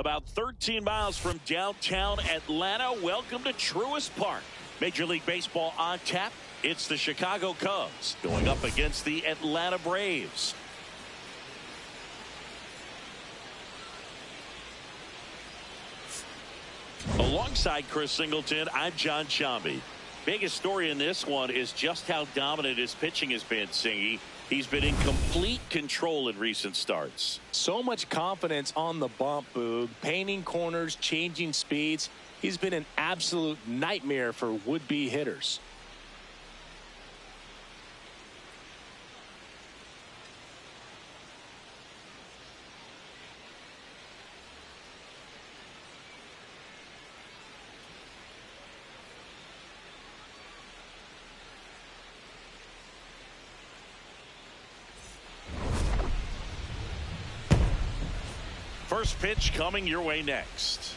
About 13 miles from downtown Atlanta, welcome to Truist Park. Major League Baseball on tap. It's the Chicago Cubs going up against the Atlanta Braves. Alongside Chris Singleton, I'm John Shambi. Biggest story in this one is just how dominant his pitching has been, Singy. He's been in complete control in recent starts. So much confidence on the bump, Boog. Painting corners, changing speeds. He's been an absolute nightmare for would-be hitters. First pitch coming your way next.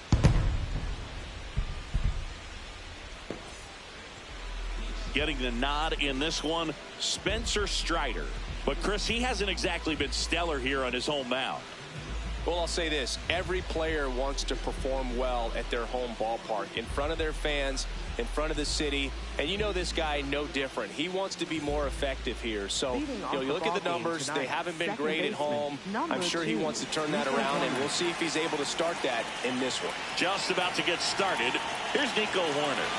Getting the nod in this one, Spencer Strider. But Chris, he hasn't exactly been stellar here on his home mound. Well, I'll say this. Every player wants to perform well at their home ballpark, in front of their fans, in front of the city. And you know this guy no different. He wants to be more effective here. So, you look at the numbers. They haven't been great at home. I'm sure he wants to turn that around, and we'll see if he's able to start that in this one. Just about to get started. Here's Nico Horner.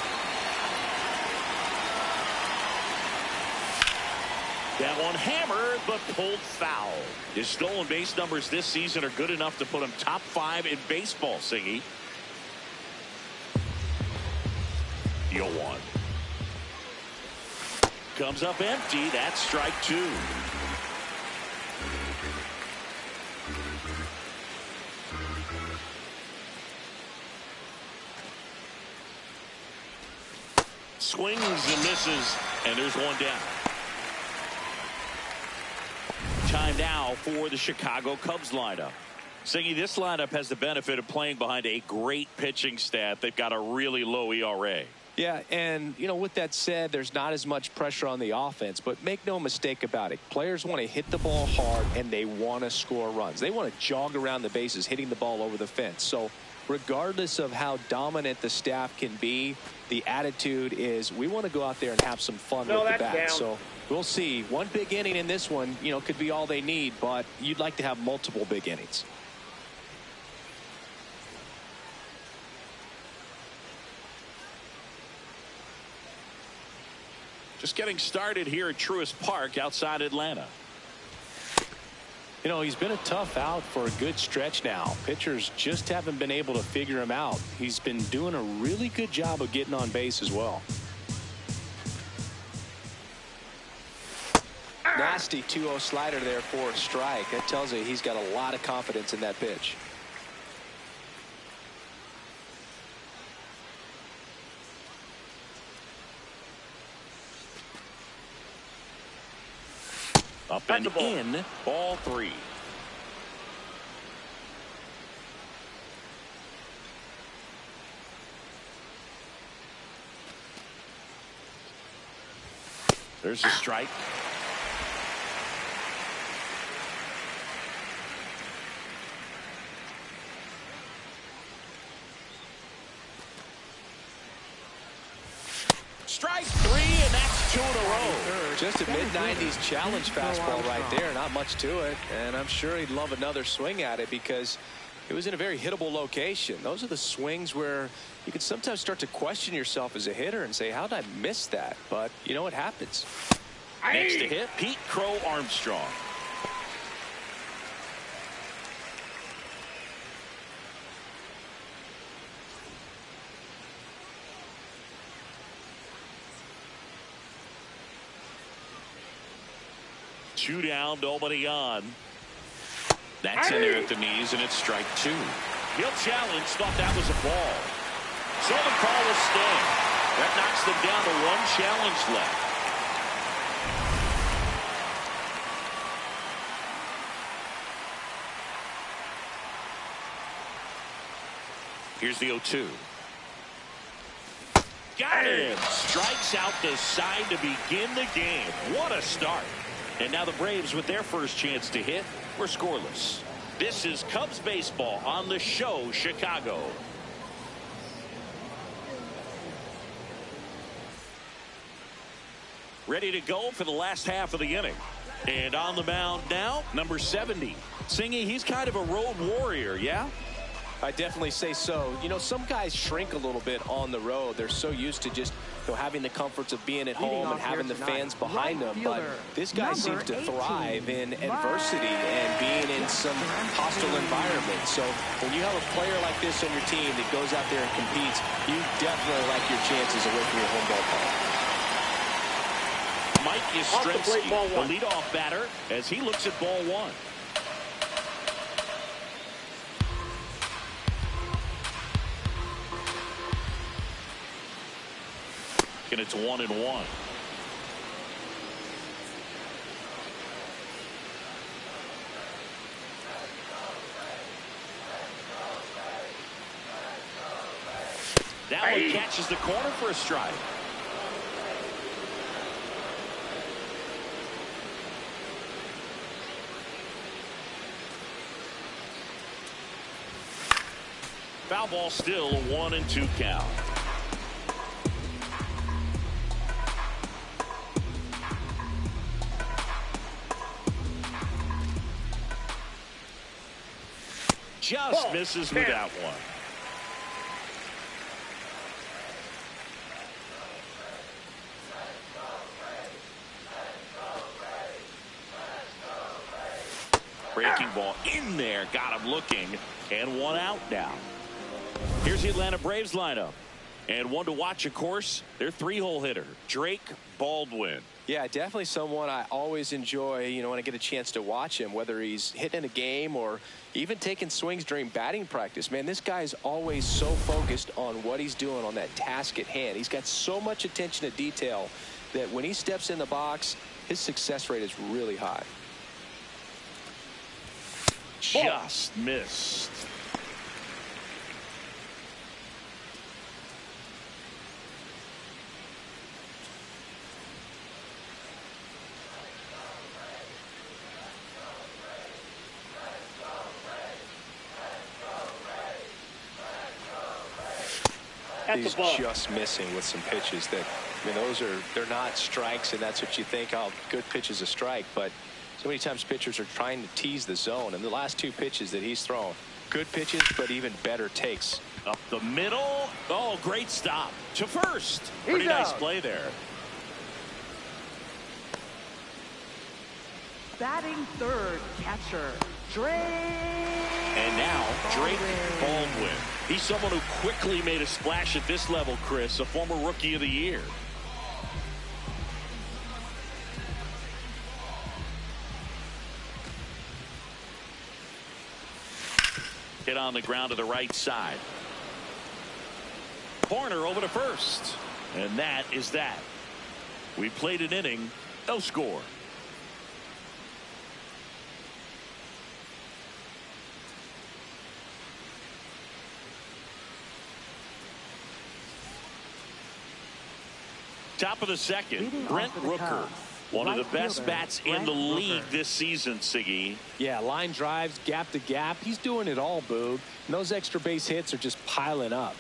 That one hammered, but pulled foul. His stolen base numbers this season are good enough to put him top 5 in baseball, Singy. 0-1. Comes up empty. That's strike 2. Swings and misses, and there's one down. Time now for the Chicago Cubs lineup. Singy, this lineup has the benefit of playing behind a great pitching staff. They've got a really low ERA. Yeah, and, with that said, there's not as much pressure on the offense. But make no mistake about it. Players want to hit the ball hard, and they want to score runs. They want to jog around the bases, hitting the ball over the fence. So regardless of how dominant the staff can be, the attitude is we want to go out there and have some fun with the bat. So we'll see. One big inning in this one, could be all they need, but you'd like to have multiple big innings. Just getting started here at Truist Park outside Atlanta. He's been a tough out for a good stretch now. Pitchers just haven't been able to figure him out. He's been doing a really good job of getting on base as well. Nasty 2-0 slider there for a strike. That tells you he's got a lot of confidence in that pitch. Up and in, ball 3. There's a strike. Strike 3, and that's 2 in a row. Just a mid-90s challenge fastball right there. Not much to it. And I'm sure he'd love another swing at it because it was in a very hittable location. Those are the swings where you can sometimes start to question yourself as a hitter and say, how did I miss that? But, it happens. Next to hit, Pete Crow Armstrong. Two down, nobody on. That's in there at the knees, and it's strike 2. He'll challenge, thought that was a ball. So the call will stand. That knocks them down to 1 challenge left. Here's the 0-2. Got him. Strikes out the side to begin the game. What a start. And now the Braves, with their first chance to hit, were scoreless. This is Cubs baseball on the show, Chicago. Ready to go for the last half of the inning. And on the mound now, number 70. Singy, he's kind of a road warrior, yeah? I definitely say so. You know, some guys shrink a little bit on the road. They're so used to just, you know, having the comforts of being at home and having the fans behind them. But this guy seems to thrive in adversity and being in some hostile environment. So when you have a player like this on your team that goes out there and competes, you definitely like your chances away from your home ballpark. Mike Yastrzemski, the leadoff batter, as he looks at ball one. And it's 1-1. That one catches the corner for a strike. Foul ball still, a 1-2 count. Just misses with that one. Breaking ball in there, got him looking, and one out now. Here's the Atlanta Braves lineup. And one to watch, of course, their three-hole hitter, Drake Baldwin. Yeah, definitely someone I always enjoy, you know, when I get a chance to watch him, whether he's hitting a game or even taking swings during batting practice. Man, this guy is always so focused on what he's doing on that task at hand. He's got so much attention to detail that when he steps in the box, his success rate is really high. Just missed. He's just missing with some pitches that, I mean, they're not strikes, and that's what you think, oh, good pitch is a strike. But so many times pitchers are trying to tease the zone, and the last two pitches that he's thrown, good pitches, but even better takes. Up the middle. Oh, great stop to first. Pretty nice play there. Batting third, catcher Drake. And now Drake Baldwin. He's someone who quickly made a splash at this level, Chris, a former Rookie of the Year. Hit on the ground to the right side. Corner over to first. And that is that. We played an inning, no score. Top of the second, Brent Rooker, one of the best bats in the league this season, Siggy. Yeah, line drives, gap to gap. He's doing it all, Boog. And those extra base hits are just piling up.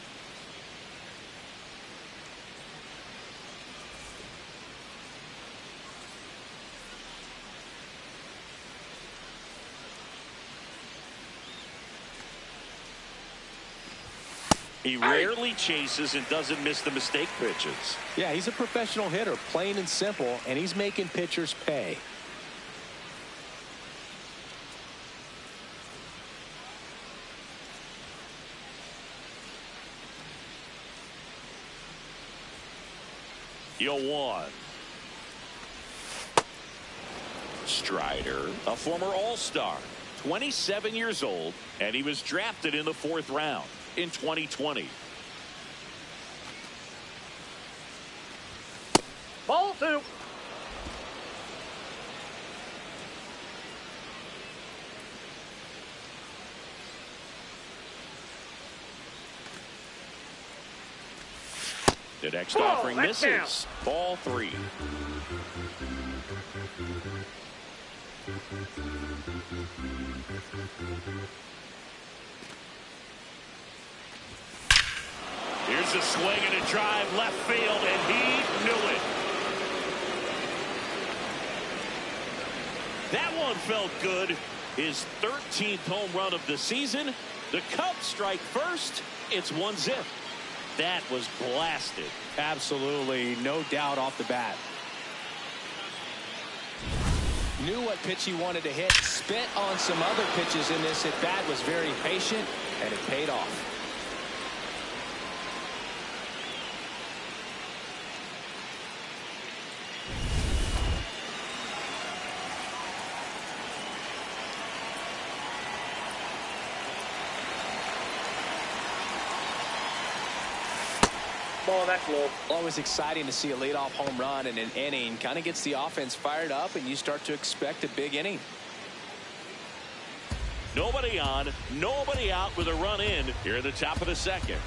He rarely chases and doesn't miss the mistake pitches. Yeah, he's a professional hitter, plain and simple, and he's making pitchers pay. Yo, one. Strider, a former All-Star, 27 years old, and he was drafted in the 4th round in 2020. Ball two. The next offering misses. Ball 3. Here's a swing and a drive left field, and he knew it. That one felt good. His 13th home run of the season. The Cubs strike first. It's 1-0. That was blasted. Absolutely, no doubt off the bat. Knew what pitch he wanted to hit. Spit on some other pitches in this at bat. Was very patient, and it paid off. Ball, that's low. Always exciting to see a leadoff home run in an inning. Kind of gets the offense fired up, and you start to expect a big inning. Nobody on, nobody out with a run in here at the top of the second.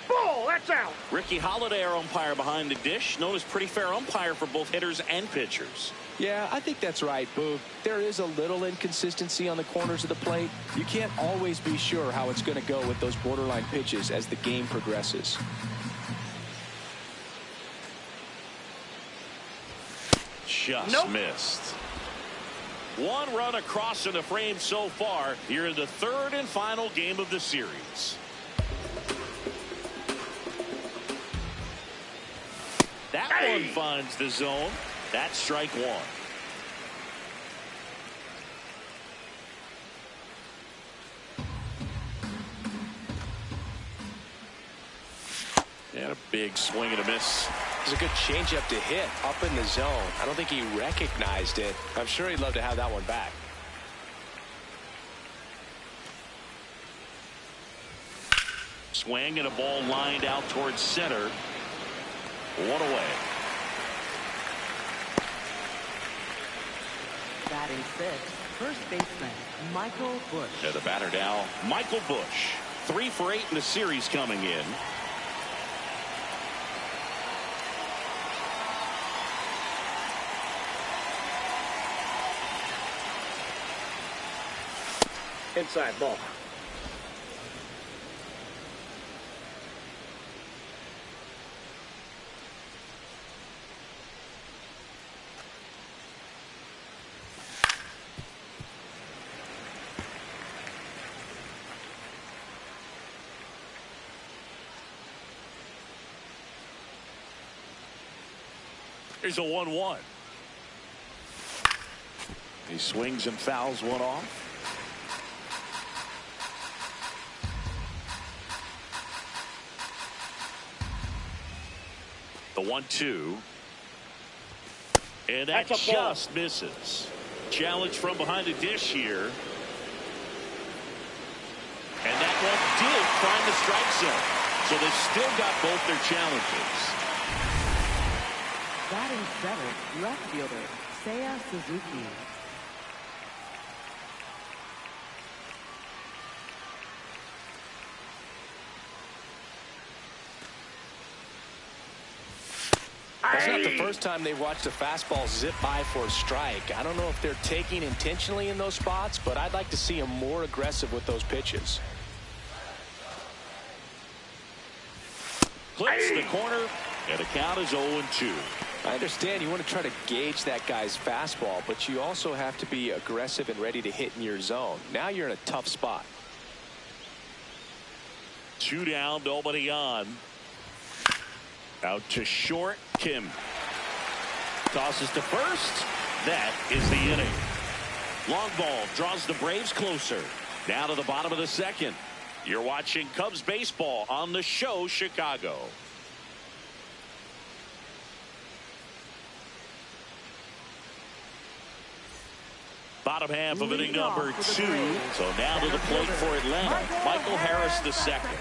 Ball, that's out. Ricky Holiday, our umpire behind the dish, known as pretty fair umpire for both hitters and pitchers. Yeah, I think that's right, Boog. There is a little inconsistency on the corners of the plate. You can't always be sure how it's going to go with those borderline pitches as the game progresses. Just missed. One run across in the frame so far here in the third and final game of the series. That one finds the zone. That's strike one. And a big swing and a miss. It was a good changeup to hit up in the zone. I don't think he recognized it. I'm sure he'd love to have that one back. Swing and a ball lined out towards center. One away. Batting sixth, first baseman Michael Busch. Yeah, the batter now, Michael Busch. 3 for 8 in the series coming in. Inside ball. Here's a 1-1. He swings and fouls one off. The 1-2. And that just misses. Challenge from behind the dish here. And that one did find the strike zone. So they've still got both their challenges. Batting seventh, left fielder Seiya Suzuki. That's not the first time they've watched a fastball zip by for a strike. I don't know if they're taking intentionally in those spots, but I'd like to see them more aggressive with those pitches. Clips the corner, and the count is 0-2. I understand you want to try to gauge that guy's fastball, but you also have to be aggressive and ready to hit in your zone. Now you're in a tough spot. 2 down, nobody on. Out to short, Kim. Tosses to first. That is the inning. Long ball draws the Braves closer. Down to the bottom of the second. You're watching Cubs baseball on the show Chicago. Bottom half of inning number 2. So now to the plate for Atlanta. Michael Harris the second.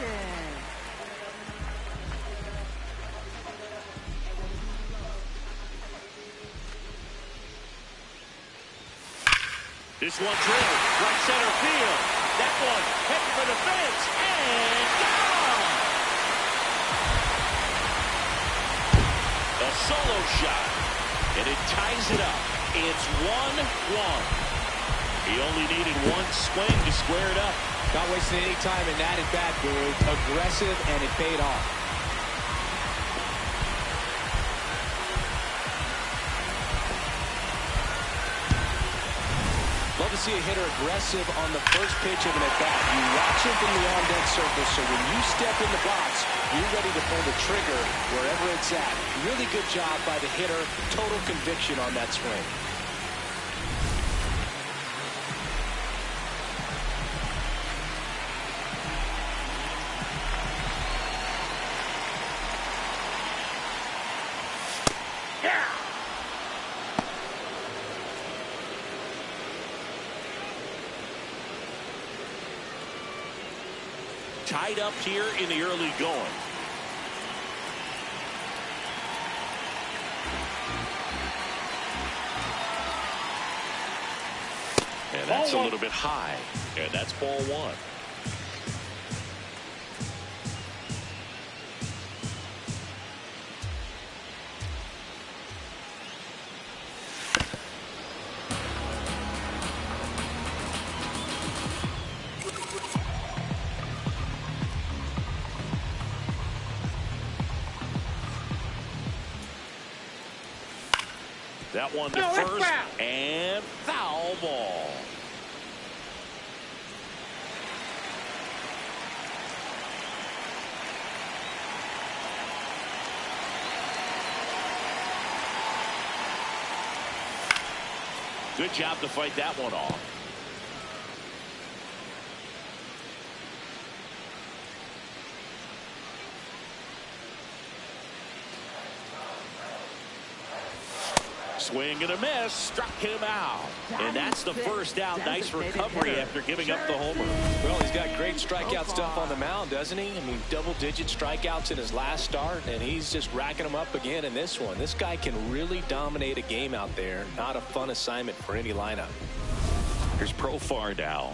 This one drilled right center field. That one heading for the fence and gone. A solo shot, and it ties it up. It's 1-1. He only needed one swing to square it up. Not wasting any time in that at bat, Guru. Aggressive, and it paid off. Love to see a hitter aggressive on the first pitch of an at-bat. You watch him from the on-deck circle, so when you step in the box, you're ready to pull the trigger wherever it's at. Really good job by the hitter. Total conviction on that swing. Tied up here in the early going. And that's a little bit high. And that's ball one. That one to first, and foul ball. Good job to fight that one off. Swing and a miss, struck him out. And that's the first out. Nice recovery after giving up the homer. Well, he's got great strikeout stuff on the mound, doesn't he? I mean, double-digit strikeouts in his last start, and he's just racking them up again in this one. This guy can really dominate a game out there. Not a fun assignment for any lineup. Here's Profar now.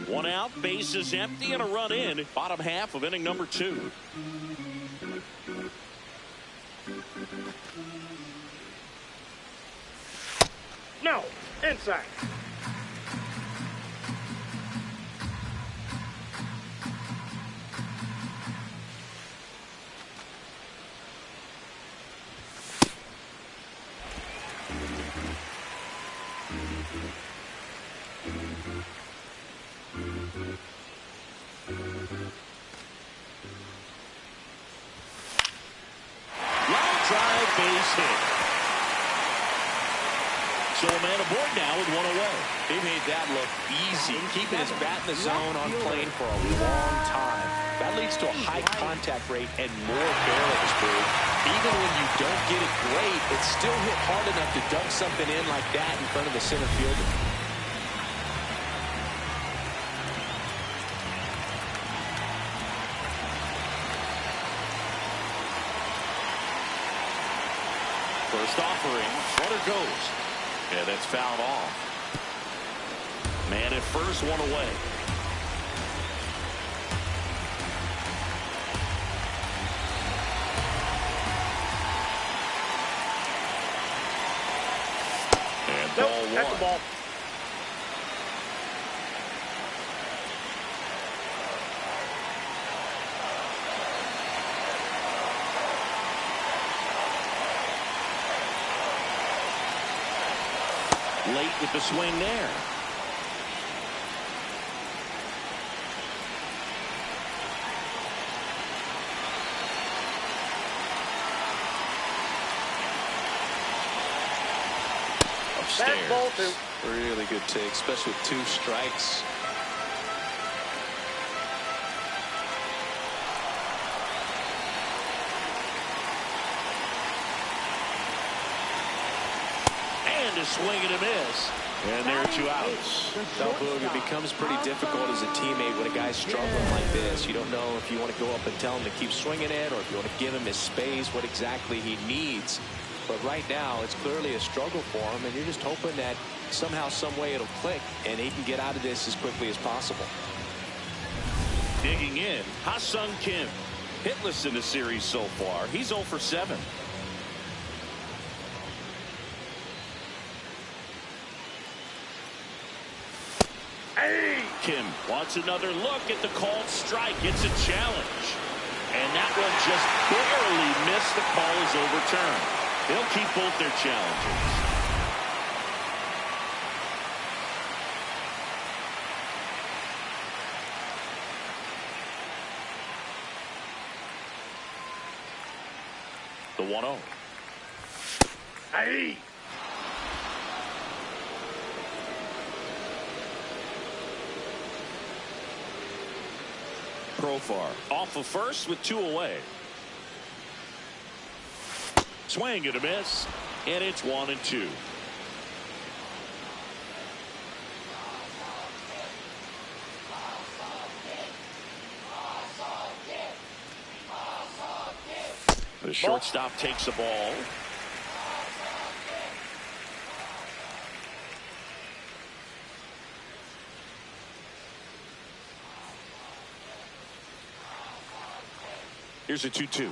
One out, bases empty, and a run in. Bottom half of inning number 2. No, inside. Base hit. So a man aboard now with one away. He made that look easy, keeping his bat in the zone on plane for a long time. That leads to a high contact rate and more barrels, dude. Even when you don't get it great, it's still hit hard enough to dunk something in like that in front of the center fielder. First offering, runner goes. And that's fouled off. Man at first, one away. And ball one. That's the ball. Late with the swing there. Upstairs. That's ball 2. Really good take, especially with 2 strikes. A swing and a miss. And there are 2 outs. Now, Boog, it becomes pretty difficult as a teammate when a guy's struggling like this. You don't know if you want to go up and tell him to keep swinging it or if you want to give him his space, what exactly he needs. But right now, it's clearly a struggle for him, and you're just hoping that somehow, some way it'll click, and he can get out of this as quickly as possible. Digging in, Ha-Sung Kim. Hitless in the series so far. He's 0 for 7. Hey! Kim wants another look at the called strike. It's a challenge. And that one just barely missed. The call is overturned. They'll keep both their challenges. The 1-0. Hey! Profar off of first with 2 away. Swing and a miss, and it's 1-2. The shortstop takes the ball. Here's a 2-2.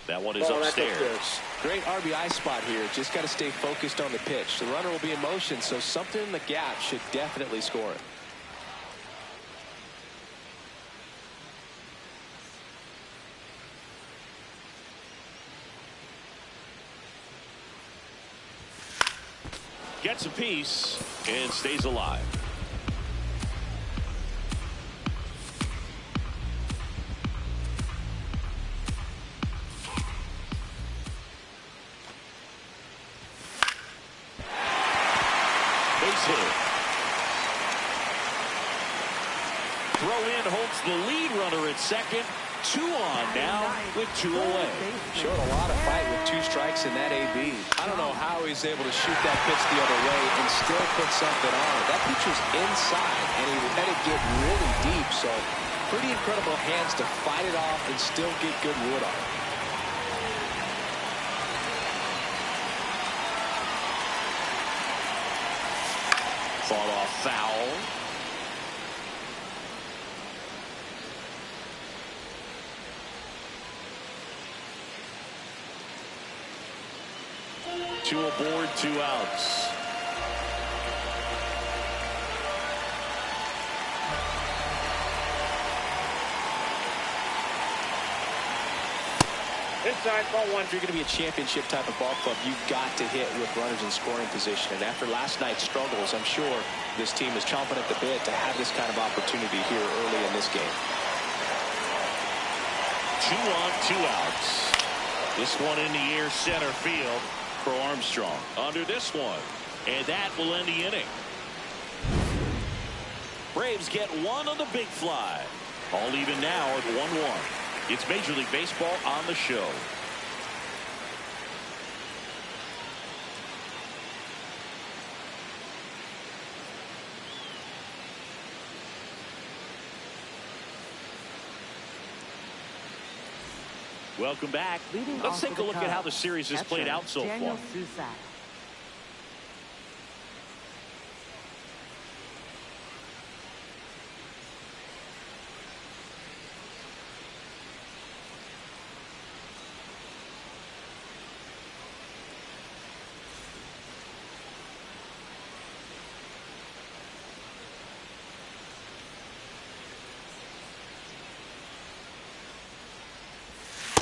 That one is upstairs. Great RBI spot here. Just got to stay focused on the pitch. The runner will be in motion, so something in the gap should definitely score it. Gets a piece and stays alive. Base hit. Throw in holds the lead runner at second. 2 on now with 2 away. Showed a lot of fight with 2 strikes in that AB. I don't know how he's able to shoot that pitch the other way and still put something on it. That pitch was inside, and he let it get really deep. So pretty incredible hands to fight it off and still get good wood on it. Fought off foul. Two aboard, 2 outs. Inside, ball 1. If you're going to be a championship type of ball club, you've got to hit with runners in scoring position. And after last night's struggles, I'm sure this team is chomping at the bit to have this kind of opportunity here early in this game. 2 on, 2 outs. This one in the air center field for Armstrong. Under this one. And that will end the inning. Braves get 1 on the big fly. All even now at 1-1. It's Major League Baseball on the show. Welcome back. Let's take a look at how the series has played out so far.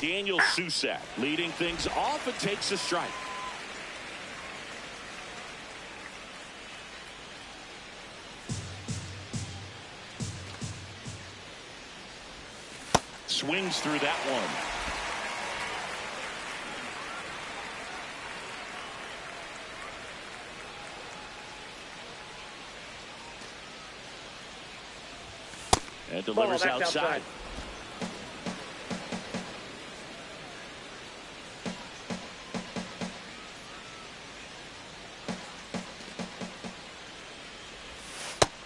Daniel Susak leading things off and takes a strike. Swings through that one. And delivers outside.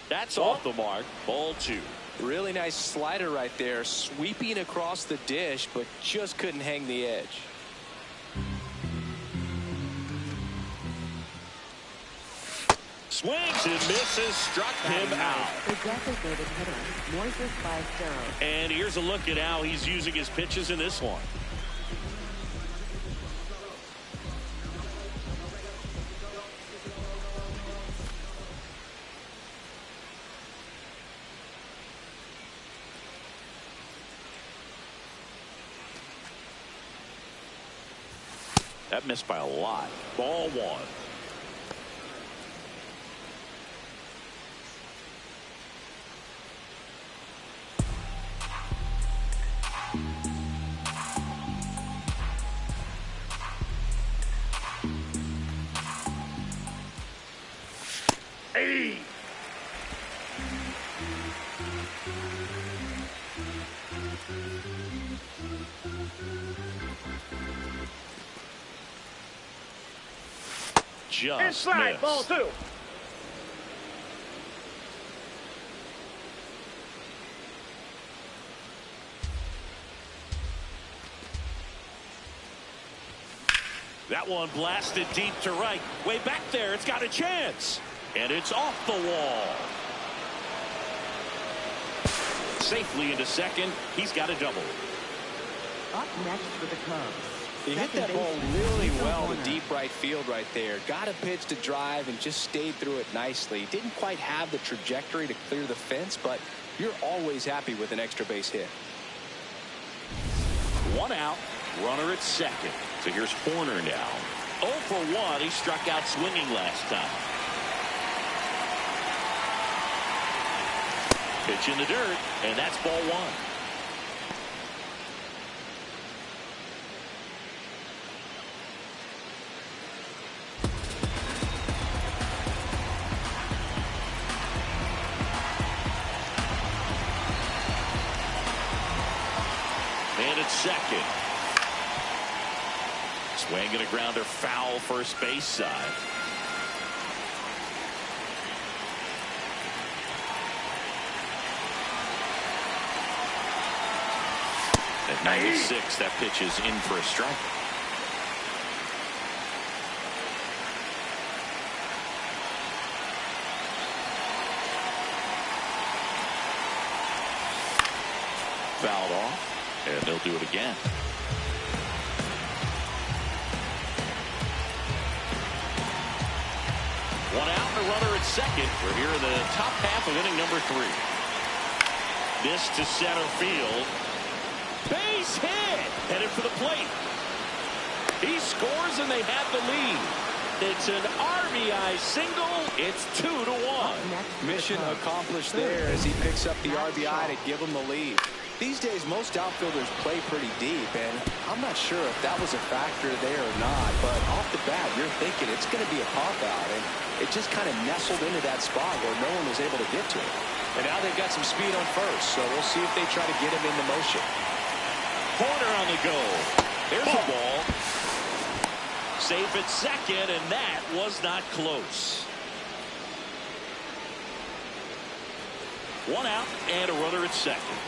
That's off the mark. Ball 2. Really nice slider right there, sweeping across the dish, but just couldn't hang the edge. Swings and misses, struck him out. The designated hitter, Moises Ballesteros. And here's a look at how he's using his pitches in this one. That missed by a lot. Ball one. Hey. Just Inside, missed. ball two. That one blasted deep to right. Way back there, it's got a chance. And it's off the wall. Safely into second. He's got a double. Up next for the Cubs. He hit that ball really well to deep right field right there. Got a pitch to drive and just stayed through it nicely. Didn't quite have the trajectory to clear the fence, but you're always happy with an extra base hit. One out, runner at second. So here's Horner now. 0 for 1. He struck out swinging last time. Pitch in the dirt, and that's ball one. And it's second. Swing and a grounder foul first base side. At 96, that pitch is in for a strike. Fouled off, and they'll do it again. One out and a runner at second. We're here in the top half of inning number 3. This to center field. Base hit. Headed for the plate. He scores and they have the lead. It's an RBI single. It's 2-1. Mission accomplished there as he picks up the RBI to give him the lead. These days, most outfielders play pretty deep, and I'm not sure if that was a factor there or not, but off the bat, you're thinking it's going to be a pop-out, and it just kind of nestled into that spot where no one was able to get to it. And now they've got some speed on first, so we'll see if they try to get him into motion. Corner on the go. There's a ball. Safe at second, and that was not close. One out and a runner at second.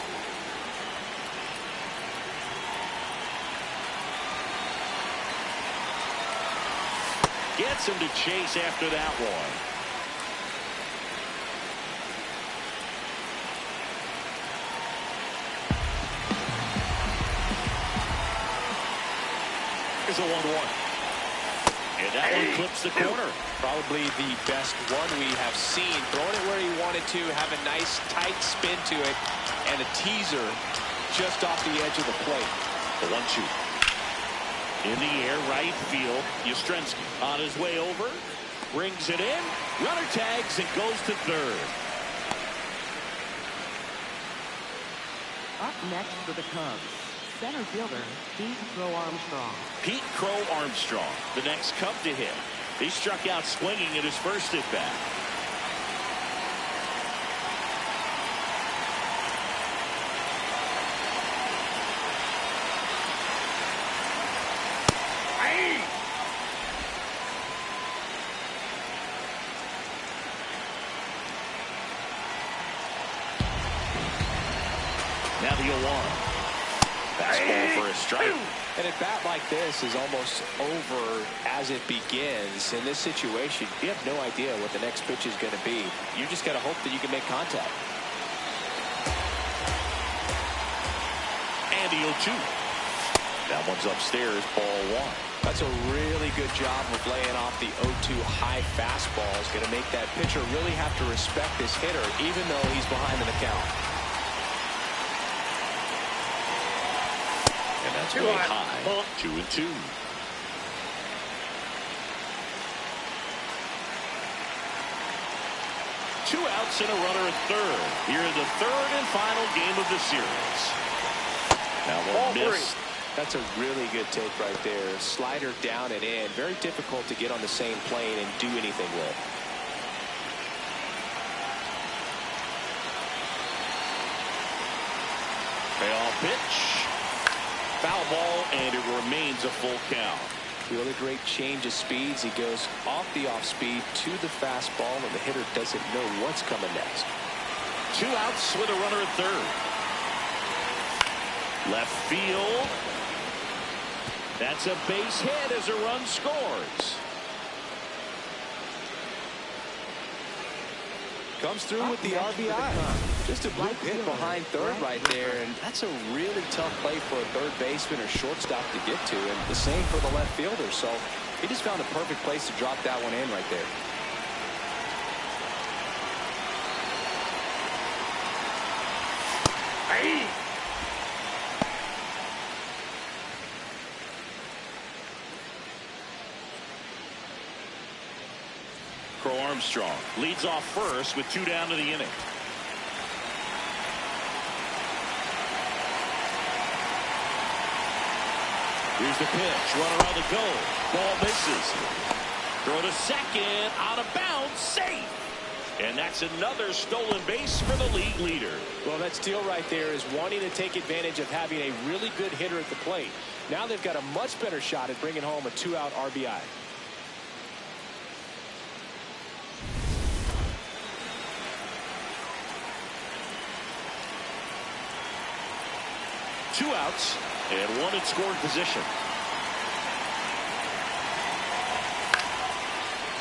Gets him to chase after that one. Here's a 1-1. And that one clips the corner. Probably the best one we have seen. Throwing it where he wanted to, have a nice tight spin to it, and a teaser just off the edge of the plate. The 1-2. In the air, right field. Yastrzemski on his way over. Brings it in. Runner tags and goes to third. Up next for the Cubs, center fielder Pete Crow Armstrong. Pete Crow Armstrong, the next Cub to hit. He struck out swinging at his first at bat. Now the 0-1. Fastball for a strike. And a bat like this is almost over as it begins. In this situation, you have no idea what the next pitch is going to be. You just got to hope that you can make contact. And the 0-2. That one's upstairs, ball one. That's a really good job of laying off the 0-2 high fastball. Is going to make that pitcher really have to respect this hitter, even though he's behind in the count. And that's way high. 2-2. Two outs and a runner at third. Here in the third and final game of the series. Now one missed. That's a really good take right there. Slider down and in. Very difficult to get on the same plane and do anything with. Payoff pitch. Foul ball, and it remains a full count. Really great change of speeds. He goes off the off speed to the fastball, and the hitter doesn't know what's coming next. Two outs with a runner at third. Left field. That's a base hit as a run scores. Comes through with the RBI. Just a bloop hit behind third right there, and that's a really tough play for a third baseman or shortstop to get to, and the same for the left fielder. So he just found a perfect place to drop that one in right there. Hey! Crow Armstrong leads off first with two down to the inning. Here's the pitch. Runner on the go. Ball misses. Throw to second. Out of bounds. Safe. And that's another stolen base for the league leader. Well, that steal right there is wanting to take advantage of having a really good hitter at the plate. Now they've got a much better shot at bringing home a two-out RBI. Two outs and one in scoring position.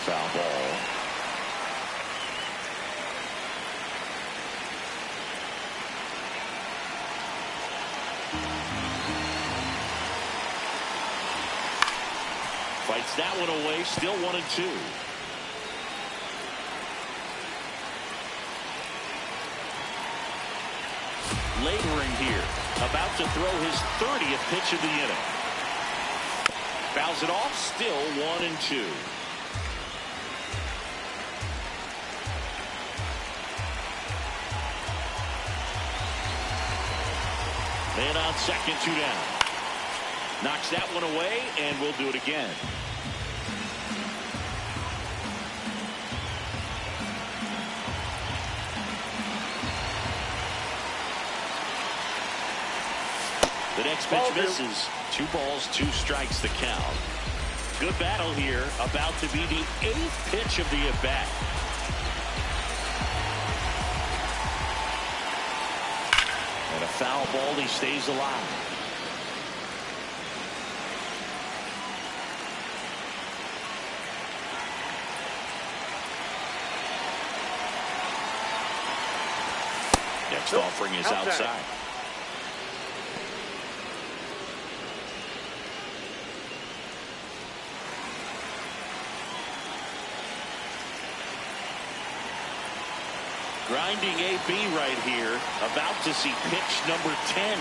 Foul ball. Fights that one away. Still 1-2. Laboring here. About to throw his 30th pitch of the inning. Fouls it off. Still 1-2. Man on second, two down. Knocks that one away, and we'll do it again. The next pitch misses. 2 balls, 2 strikes the count. Good battle here. About to be the 8th pitch of the at-bat. And a foul ball. He stays alive. Next offering is outside. Grinding AB right here. About to see pitch number 10.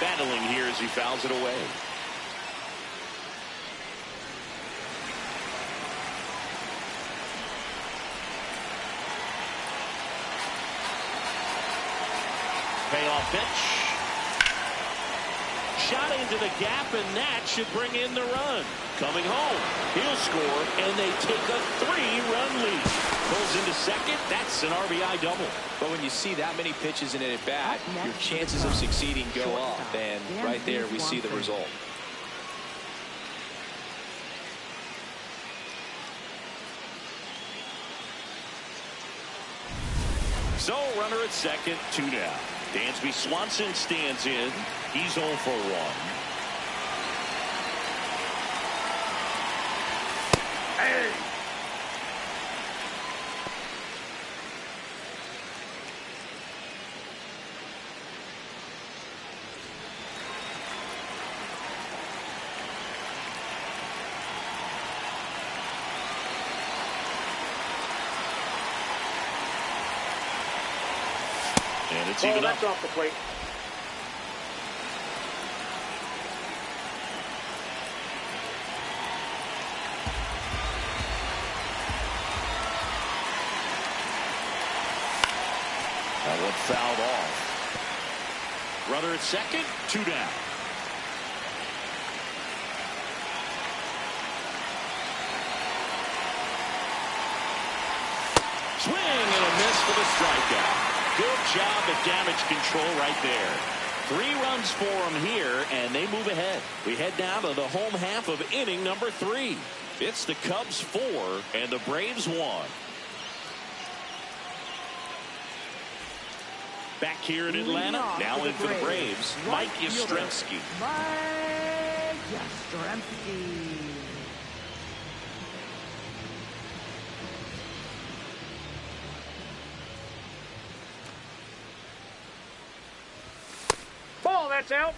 Battling here as he fouls it away. Payoff pitch. Shot into the gap, and that should bring in the run. Coming home, he'll score, and they take a 3-run lead. Pulls into second. That's an RBI double. But when you see that many pitches in an at-bat, your chances of succeeding go up, and right there we see the result. So, runner at second, 2 down. Dansby Swanson stands in. He's 0 for 1. It's even up. That's off the plate. That one fouled off. Runner at second, 2 down. Swing and a miss for the strikeout. Good job at damage control right there. 3 runs for them here, and they move ahead. We head down to the home half of inning number 3. It's the Cubs 4 and the Braves 1. Back here in Atlanta, now in for the Braves, Mike Yastrzemski. Mike Yastrzemski. Ball, that's out.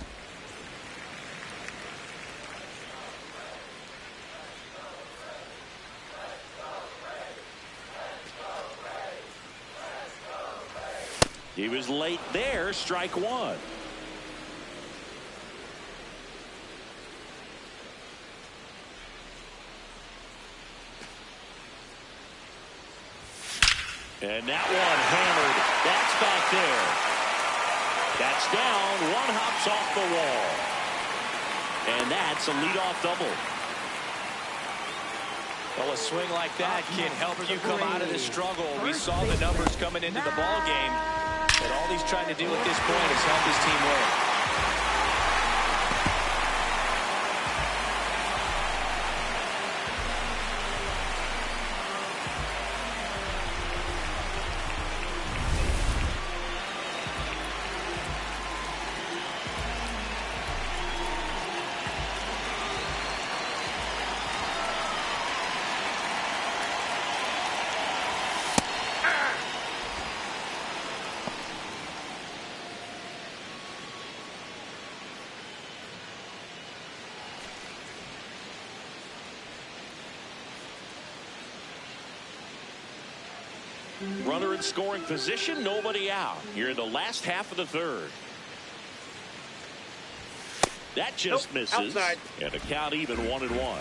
He was late there, strike 1. And that one hammered. That's back there. That's down. 1 hops off the wall. And that's a leadoff double. Well, a swing like that can help you come out of the struggle. We saw the numbers coming into the ball game. And all he's trying to do at this point is help his team win. Runner in scoring position, nobody out. Here in the last half of the 3rd. That just misses. Outside. And a count even 1-1.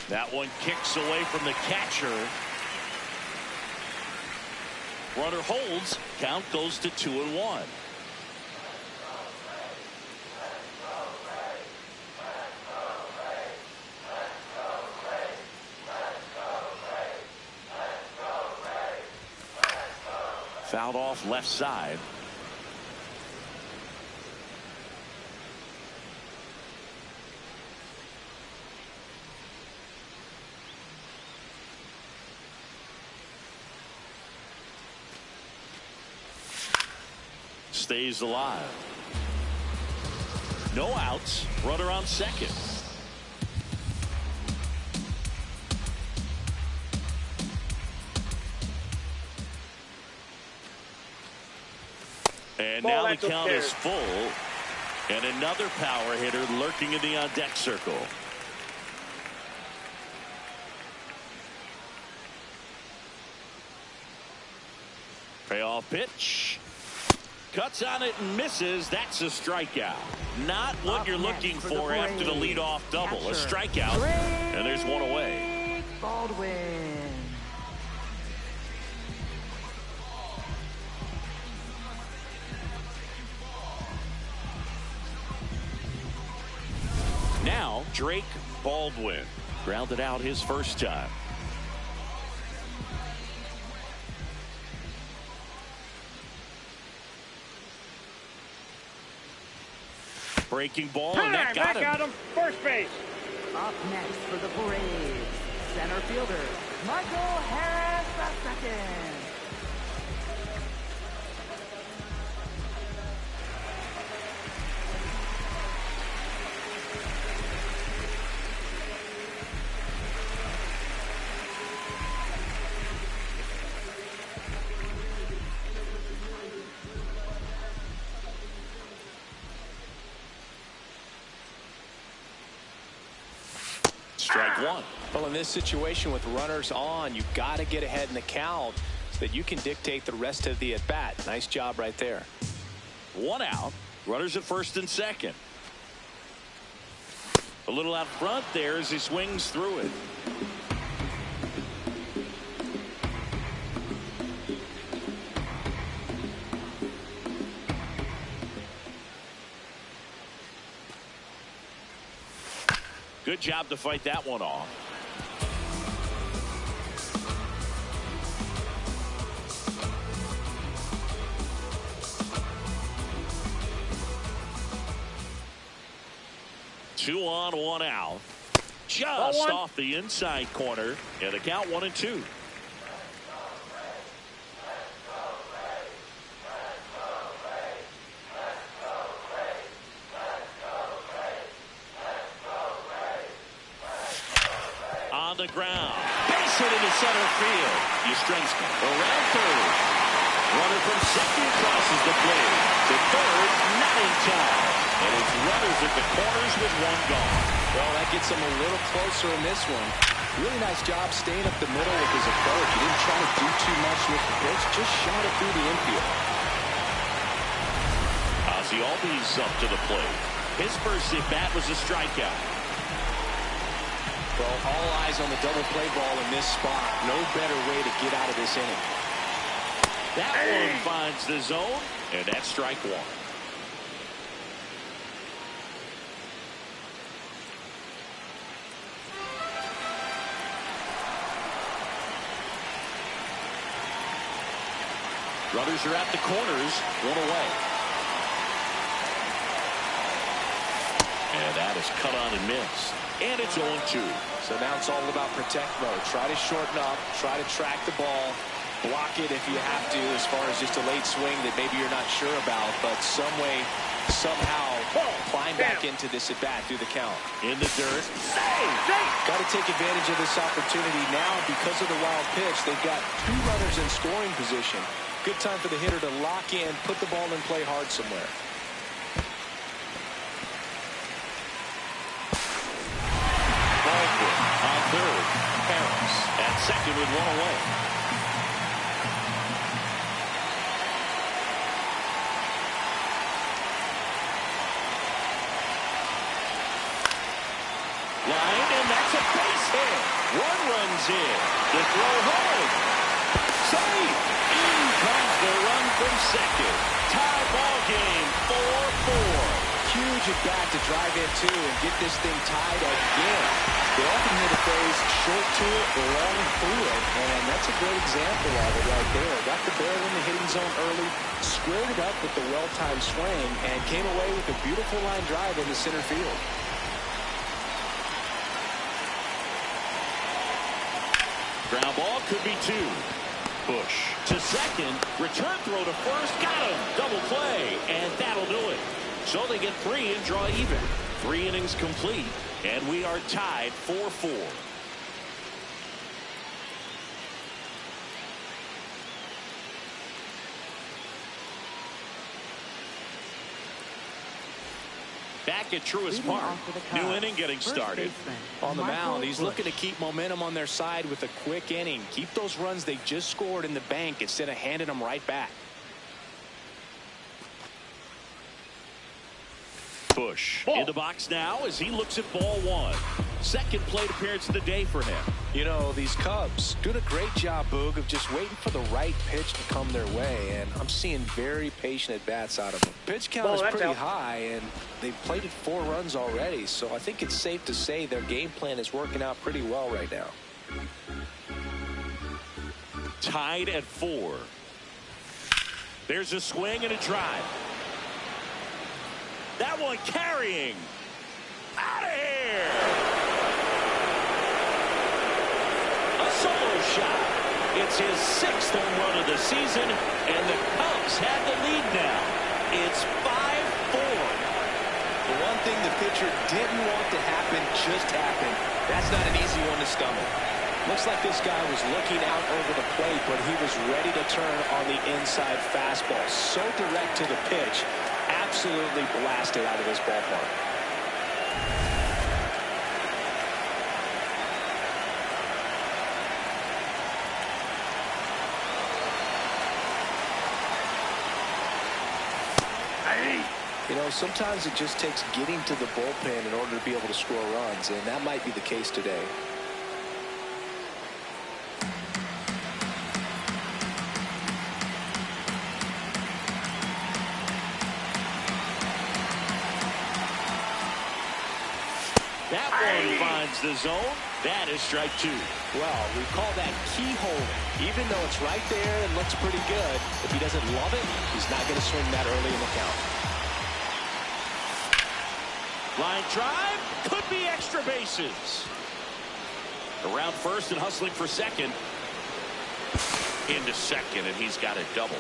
That one kicks away from the catcher. Runner holds. Count goes to 2-1. Fouled off left side. Stays alive. No outs. Runner on second. And Ball, now the that's count upstairs. is full. And another power hitter lurking in the on-deck circle. Payoff pitch. Cuts on it and misses. That's a strikeout. Not what you're looking for after the leadoff double. A strikeout. And there's one away. Baldwin. Now, Drake Baldwin grounded out his first time. Breaking ball, and that got him. Got him. First base. Up next for the Braves, center fielder, Michael Harris II. strike one. Well, in this situation with runners on, you've got to get ahead in the count so that you can dictate the rest of the at-bat. Nice job right there. One out. Runners at first and second. A little out front there as he swings through it. Good job to fight that one off. Two on, one out. Just off the inside corner. And the count 1-2. On the ground. Base hit into center field. Yastrzemski around third. Runner from second crosses the plate. To third, not in time. And it's runners at the corners with one gone. Well, that gets him a little closer in this one. Really nice job staying up the middle with his approach. He didn't try to do too much with the pitch. Just shot it through the infield. Ozzie Albies up to the plate. His first at bat was a strikeout. Well, all eyes on the double play ball in this spot. No better way to get out of this inning. That one finds the zone, and that's strike one. Runners are at the corners, one away. And that is cut on and missed. And it's 0-2. So now it's all about protect mode. Try to shorten up, try to track the ball, block it if you have to as far as just a late swing that maybe you're not sure about, but some way, somehow climb back into this at bat through the count. In the dirt. Save! Got to take advantage of this opportunity now because of the wild pitch. They've got two runners in scoring position. Good time for the hitter to lock in, put the ball in play hard somewhere. Baldwin on third. Harris at second with one away. Line, and that's a base hit. One runs in. The throw home. Save. In comes the run from second. Tie ball game, 4-4. Huge at bat to drive in two and get this thing tied again. They often hear the phrase short to it, long through it, and that's a great example of it right there. Got the barrel in the hitting zone early, squared it up with the well-timed swing, and came away with a beautiful line drive in the center field. Ground ball could be two. Bush to second. Return throw to first. Got him. Double play. And that'll do it. So they get three and draw even. 3 innings complete. And we are tied 4-4. Back at Truist Park. New inning getting started. On the mound, he's looking to keep momentum on their side with a quick inning. Keep those runs they just scored in the bank instead of handing them right back. Bush in the box now as he looks at ball one. Second plate appearance of the day for him. You know, these Cubs doing a great job, Boog, of just waiting for the right pitch to come their way, and I'm seeing very patient at-bats out of them. Pitch count is pretty high, and they've plated 4 runs already, so I think it's safe to say their game plan is working out pretty well right now. Tied at 4. There's a swing and a drive. That one carrying. Out of here. A solo shot. It's his 6th home run of the season, and the Cubs have the lead now. It's 5-4. The one thing the pitcher didn't want to happen just happened. That's not an easy one to stomach. Looks like this guy was looking out over the plate, but he was ready to turn on the inside fastball. So direct to the pitch. Absolutely blasted out of this ballpark. know, sometimes it just takes getting to the bullpen in order to be able to score runs, and that might be the case today. That one finds the zone. That is strike two. Well, we call that keyholing. Even though it's right there and looks pretty good, if he doesn't love it, he's not going to swing that early in the count. Line drive. Could be extra bases. Around first and hustling for second. Into second, and he's got a double.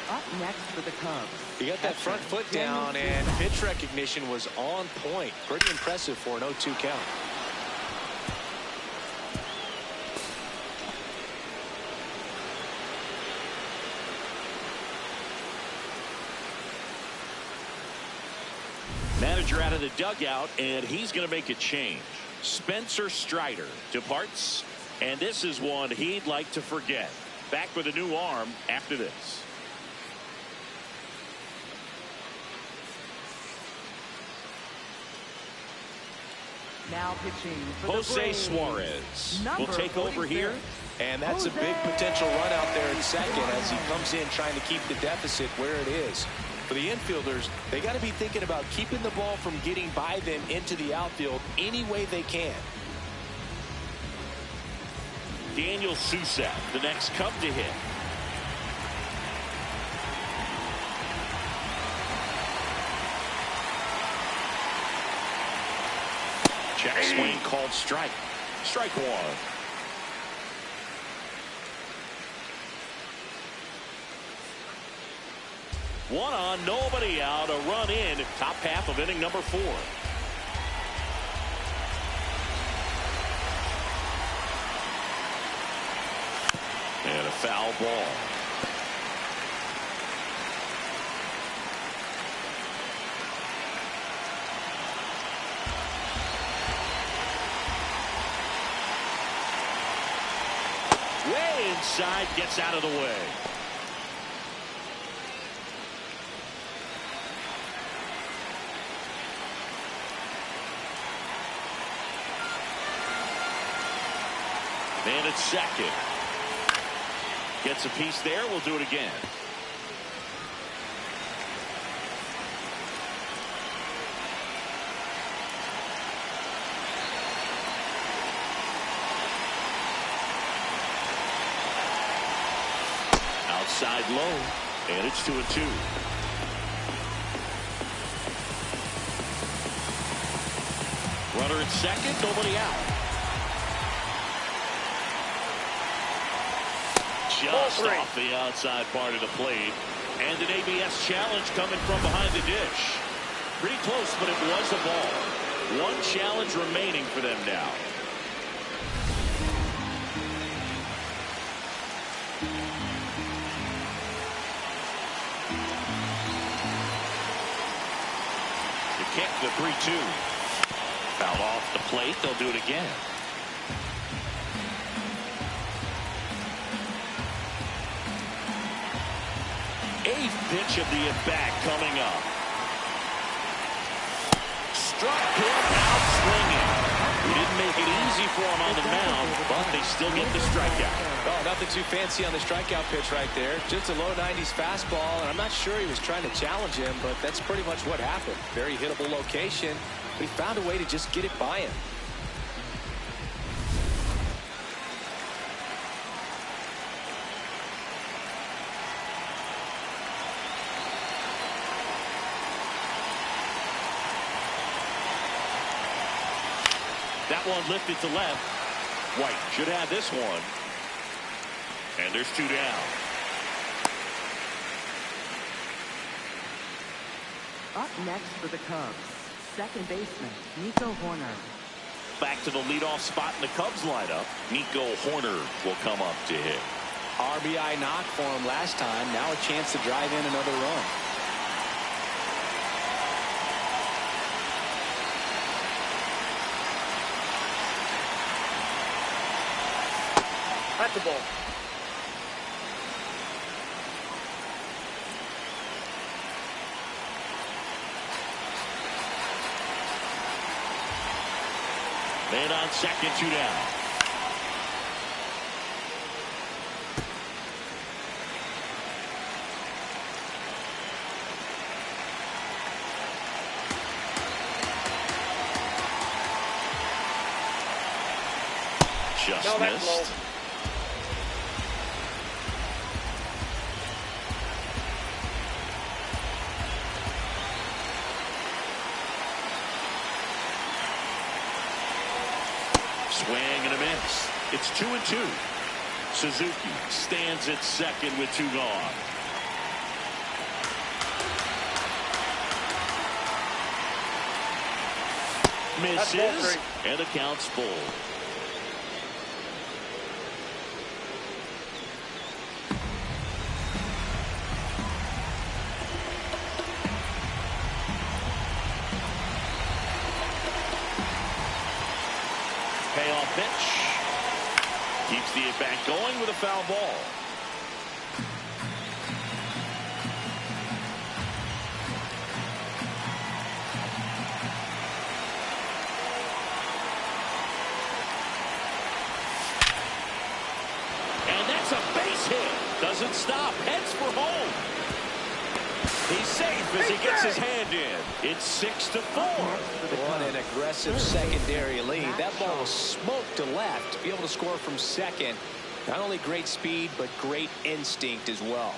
Up next for the Cubs. He got that front foot down, and pitch recognition was on point. Pretty impressive for an 0-2 count. Manager out of the dugout, and he's going to make a change. Spencer Strider departs, and this is one he'd like to forget. Back with a new arm after this. Now pitching for Jose the Braves, Suarez will number take over 46. here. And that's a big potential run out there in second as he comes in trying to keep the deficit where it is. For the infielders, they got to be thinking about keeping the ball from getting by them into the outfield any way they can. Daniel Sousa, the next Cub to hit. Check swing called strike. Strike one. One on, nobody out, a run in, top half of inning number 4. And a foul ball. Way inside, gets out of the way. And it's second. Gets a piece there. We'll do it again. Outside low. And it's 2-2. Runner at second. Nobody out. Just off the outside part of the plate. And an ABS challenge coming from behind the dish. Pretty close, but it was a ball. One challenge remaining for them now. The kick, the 3-2. Foul off the plate. They'll do it again. 8th pitch of the at-bat coming up. Struck him out swinging. He didn't make it easy for him on the mound, but they still get the strikeout. Oh, nothing too fancy on the strikeout pitch right there. Just a low 90s fastball, and I'm not sure he was trying to challenge him, but that's pretty much what happened. Very hittable location, but he found a way to just get it by him. That one lifted to left. White should have this one. And there's 2 down. Up next for the Cubs, second baseman Nico Horner. Back to the leadoff spot in the Cubs lineup. Nico Horner will come up to hit. RBI knock for him last time. Now a chance to drive in another run. That's the ball. And on second, 2 down. Just missed. Swing and a miss. It's 2-2. Suzuki stands at second with 2 gone. Misses, and the count's full. Payoff pitch. Keeps the at-bat going with a foul ball. And that's a base hit. Doesn't stop. Heads for home. He's safe as he gets his hand in. It's 6-4. What an aggressive secondary lead. That ball was smoked to left. To be able to score from second, not only great speed, but great instinct as well.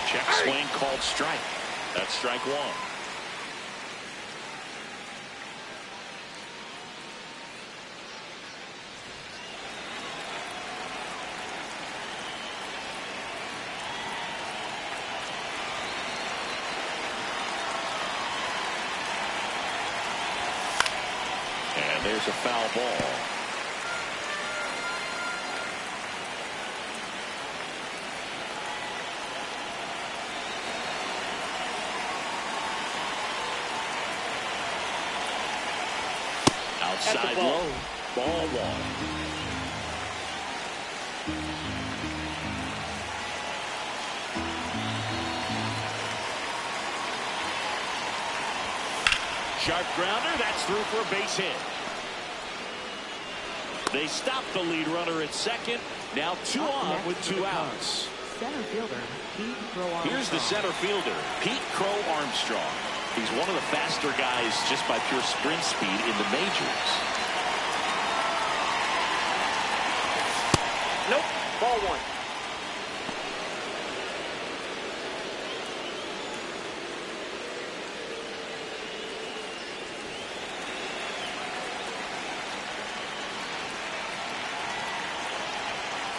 Check swing called strike. That's strike 1. And there's a foul ball. Outside low. Ball 1. Sharp grounder. That's through for a base hit. They stop the lead runner at second. Now 2 on with 2 outs. Center fielder, Pete Crow Armstrong. Here's the center fielder, Pete Crow Armstrong. He's one of the faster guys just by pure sprint speed in the majors. Nope. Ball 1.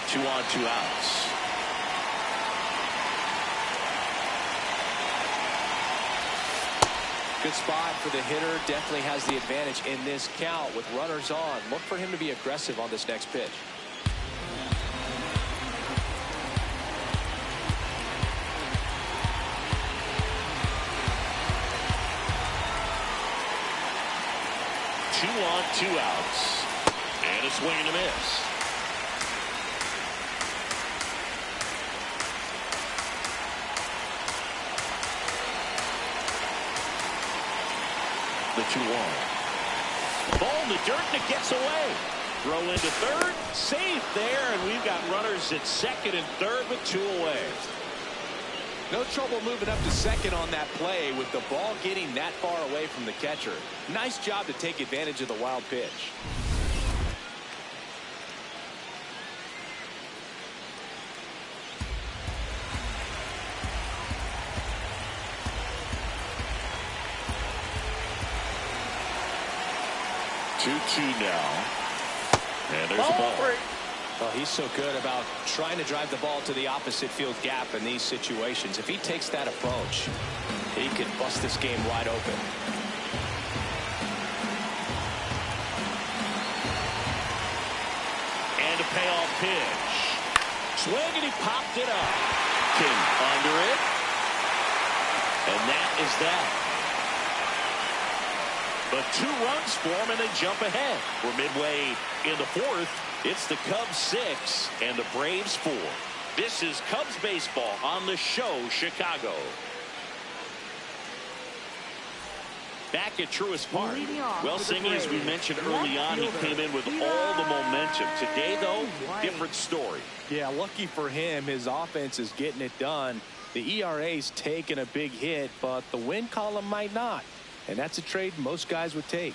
Two on, 2 outs. Good spot for the hitter. Definitely has the advantage in this count with runners on. Look for him to be aggressive on this next pitch. Two on, 2 outs. And a swing and a miss. The 2-1. Ball in the dirt and it gets away. Throw into third. Safe there. And we've got runners at second and third with 2 away. No trouble moving up to second on that play with the ball getting that far away from the catcher. Nice job to take advantage of the wild pitch. Two now. And there's the ball. Well, he's so good about trying to drive the ball to the opposite field gap in these situations. If he takes that approach, he could bust this game wide open. And a payoff pitch. Swing and he popped it up. King under it. And that is that. But 2 runs for them, and they jump ahead. We're midway in the 4th. It's the Cubs 6 and the Braves 4. This is Cubs baseball on the show, Chicago. Back at Truist Park. Well, Singy, as we mentioned early on, he came in with all the momentum. Today, though, different story. Yeah, lucky for him, his offense is getting it done. The ERA's taking a big hit, but the win column might not. And that's a trade most guys would take.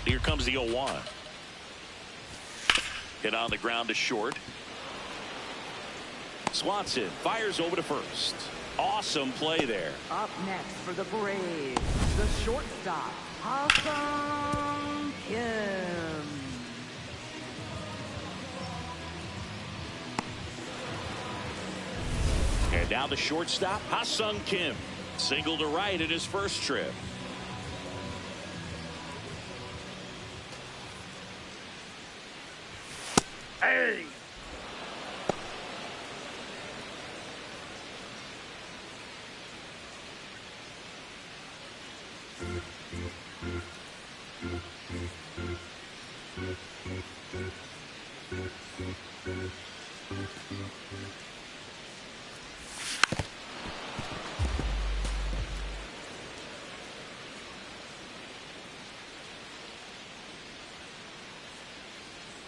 Here comes the 0-1. Hit on the ground to short. Swanson fires over to first. Awesome play there. Up next for the Braves, the shortstop, Ha-Seong Kim. And now the shortstop, Ha-Seong Kim. Single to right in his first trip. Hey!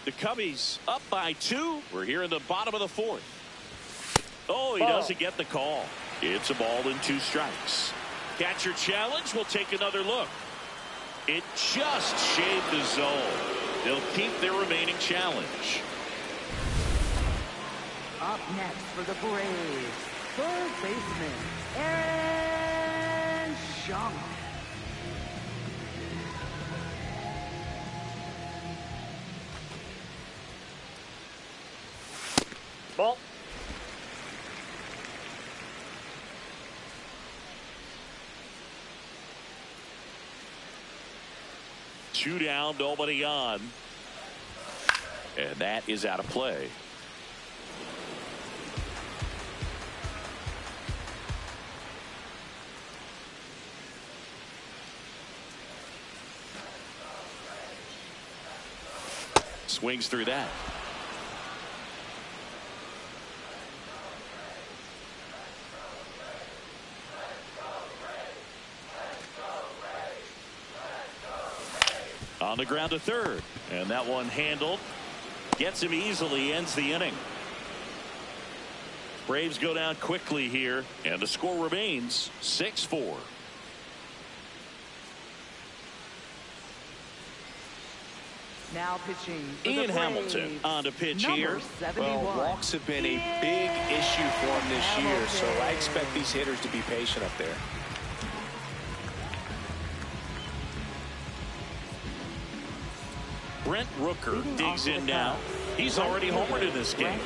The Cubbies up by 2. We're here in the bottom of the 4th. Oh, he doesn't get the call. It's a ball and 2 strikes. Catcher challenge. We'll take another look. It just shaved the zone. They'll keep their remaining challenge. Up next for the Braves, third baseman, Aaron Jung. Ball. Two down, nobody on. And that is out of play. Swings through that. On the ground to third, and that one handled. Gets him easily, ends the inning. Braves go down quickly here, and the score remains 6-4. Now pitching for Ian the Hamilton Braves, on to pitch number here. 71. Well, walks have been a big issue for him this year, so I expect these hitters to be patient up there. Brent Rooker digs in now. He's already homered in this game.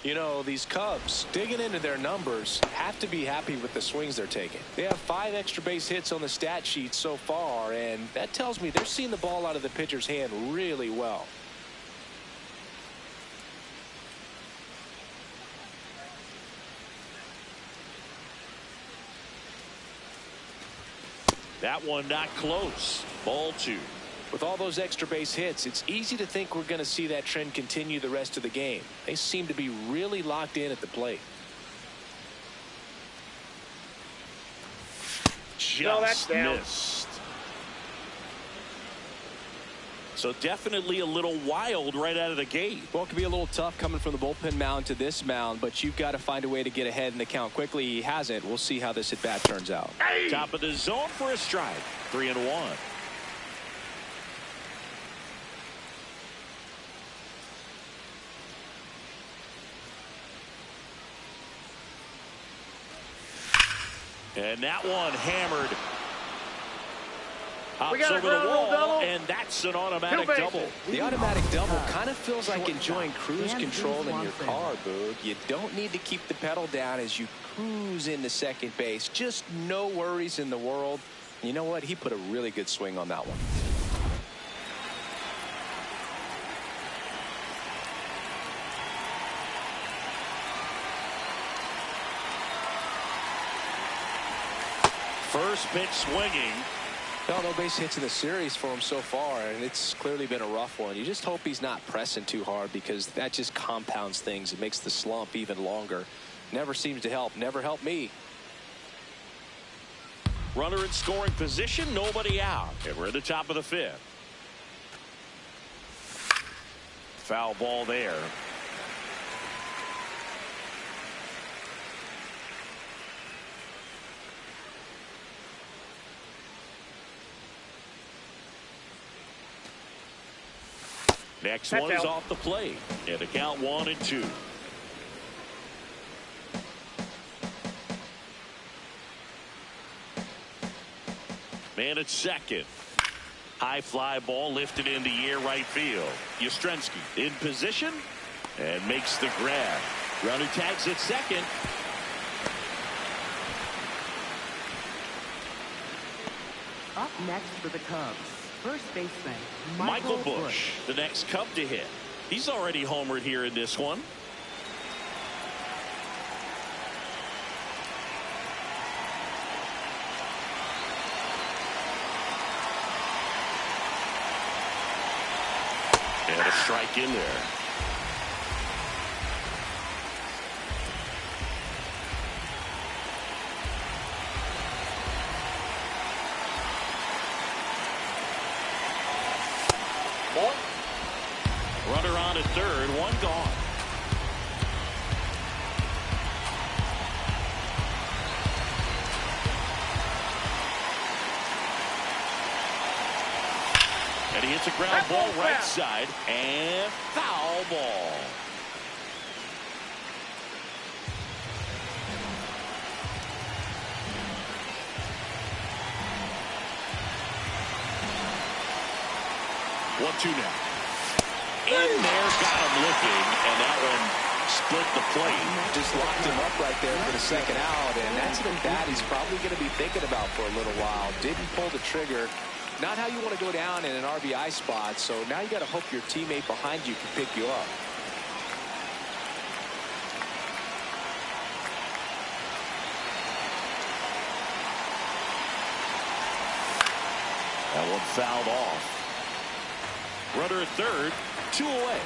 You know, these Cubs, digging into their numbers, have to be happy with the swings they're taking. They have 5 extra base hits on the stat sheet so far, and that tells me they're seeing the ball out of the pitcher's hand really well. That one not close. Ball 2. With all those extra base hits, it's easy to think we're going to see that trend continue the rest of the game. They seem to be really locked in at the plate. Just No, that's down. missed. So definitely a little wild right out of the gate. Well, it can be a little tough coming from the bullpen mound to this mound, but you've got to find a way to get ahead in the count quickly. He hasn't. We'll see how this at bat turns out. Hey! Top of the zone for a strike. 3-1. And that one hammered. Hops over the wall, double. And that's an automatic double. The automatic double kind of feels like enjoying cruise control in your car, Boog. You don't need to keep the pedal down as you cruise into second base. Just no worries in the world. You know what? He put a really good swing on that one. First pitch swinging. No base hits in the series for him so far, and it's clearly been a rough one. You just hope he's not pressing too hard, because that just compounds things. It makes the slump even longer. Never seems to help. Never helped me. Runner in scoring position, nobody out. And we're at the top of the 5th. Foul ball there. Next one is off the plate. And a count 1-2. Man at second. High fly ball lifted in the air right field. Yastrzemski in position and makes the grab. Runner tags at second. Up next for the Cubs, first baseman Michael Busch, the next Cub to hit. He's already homered here in this one. And a strike in there. Runner on at third, one gone. And he hits a ground ball right side, and foul ball. One-two now. In there, got him looking, and that one split the plate. Just locked him up right there for the second out, and that's an at-bat he's probably going to be thinking about for a little while. Didn't pull the trigger. Not how you want to go down in an RBI spot, so now you got to hope your teammate behind you can pick you up. That one fouled off. Runner at third, 2 away.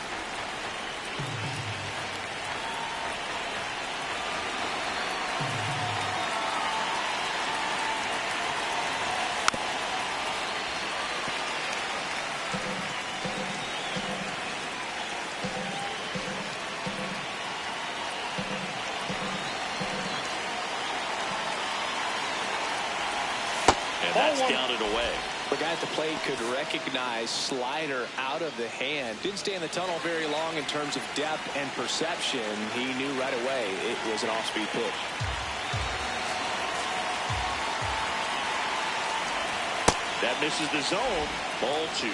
And that's down and away. The guy at the plate could recognize slider out of the hand. Didn't stay in the tunnel very long in terms of depth and perception. He knew right away it was an off-speed pitch. That misses the zone. Ball 2.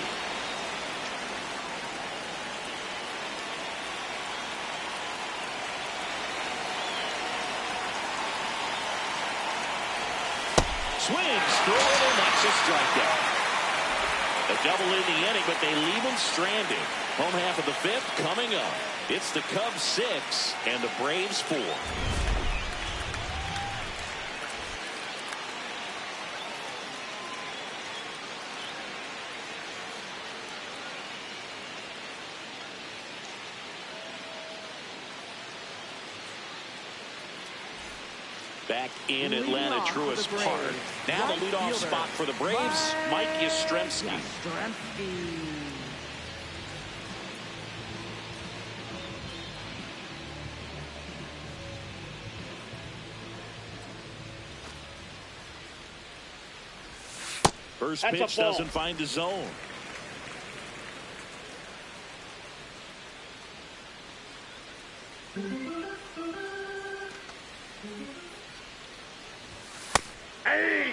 Swings through it, and that's a strikeout. A double in the inning, but they leave him stranded. Home half of the 5th coming up. It's the Cubs 6 and the Braves 4. Back in Atlanta Truist Park. Now the leadoff spot for the Braves, Mike Yastrzemski. First That's a pitch ball. doesn't find the zone. Hey!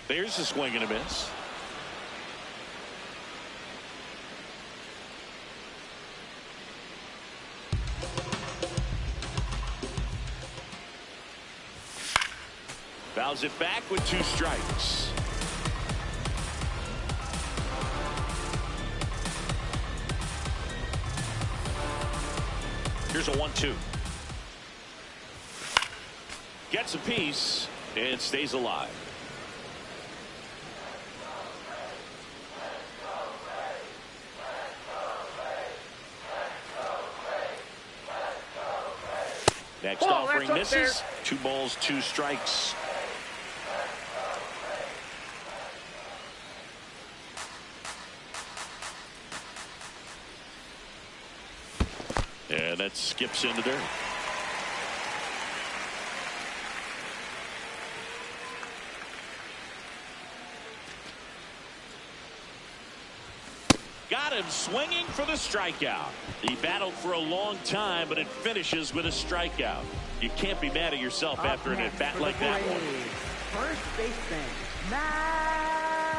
There's a swing and a miss. Fouls it back with 2 strikes. Here's a 1-2. Gets a piece and stays alive. Next offering misses. 2 balls, 2 strikes. And that skips into dirt. Got him swinging for the strikeout. He battled for a long time, but it finishes with a strikeout. You can't be mad at yourself after an at-bat like that one. First baseman, Matt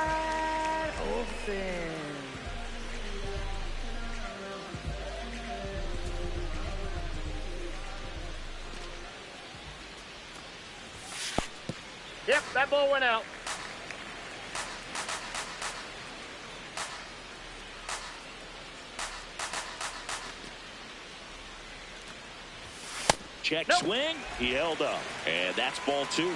Olson. Yep, that ball went out. Check Nope. swing. He held up. And that's ball 2.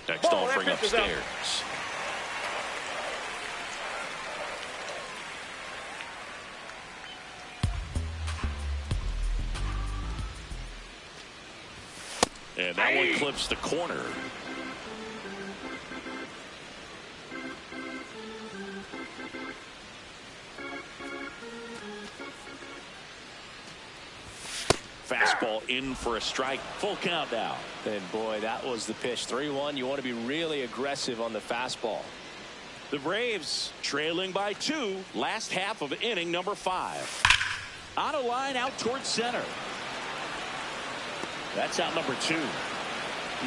Next Ball, that offering pitch is out. upstairs. And that one clips the corner. Fastball in for a strike. Full count now. And boy, that was the pitch. 3-1. You want to be really aggressive on the fastball. The Braves trailing by 2. Last half of inning number 5. On a line out towards center. That's out number 2.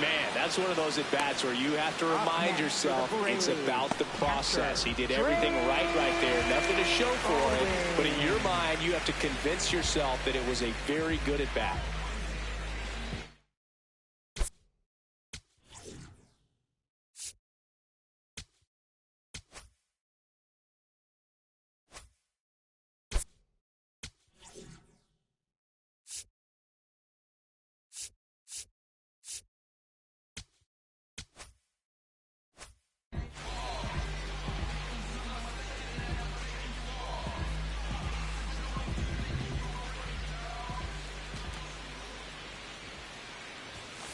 Man, that's one of those at-bats where you have to remind yourself it's about the process. He did everything right there. Nothing to show for it. But in your mind, you have to convince yourself that it was a very good at-bat.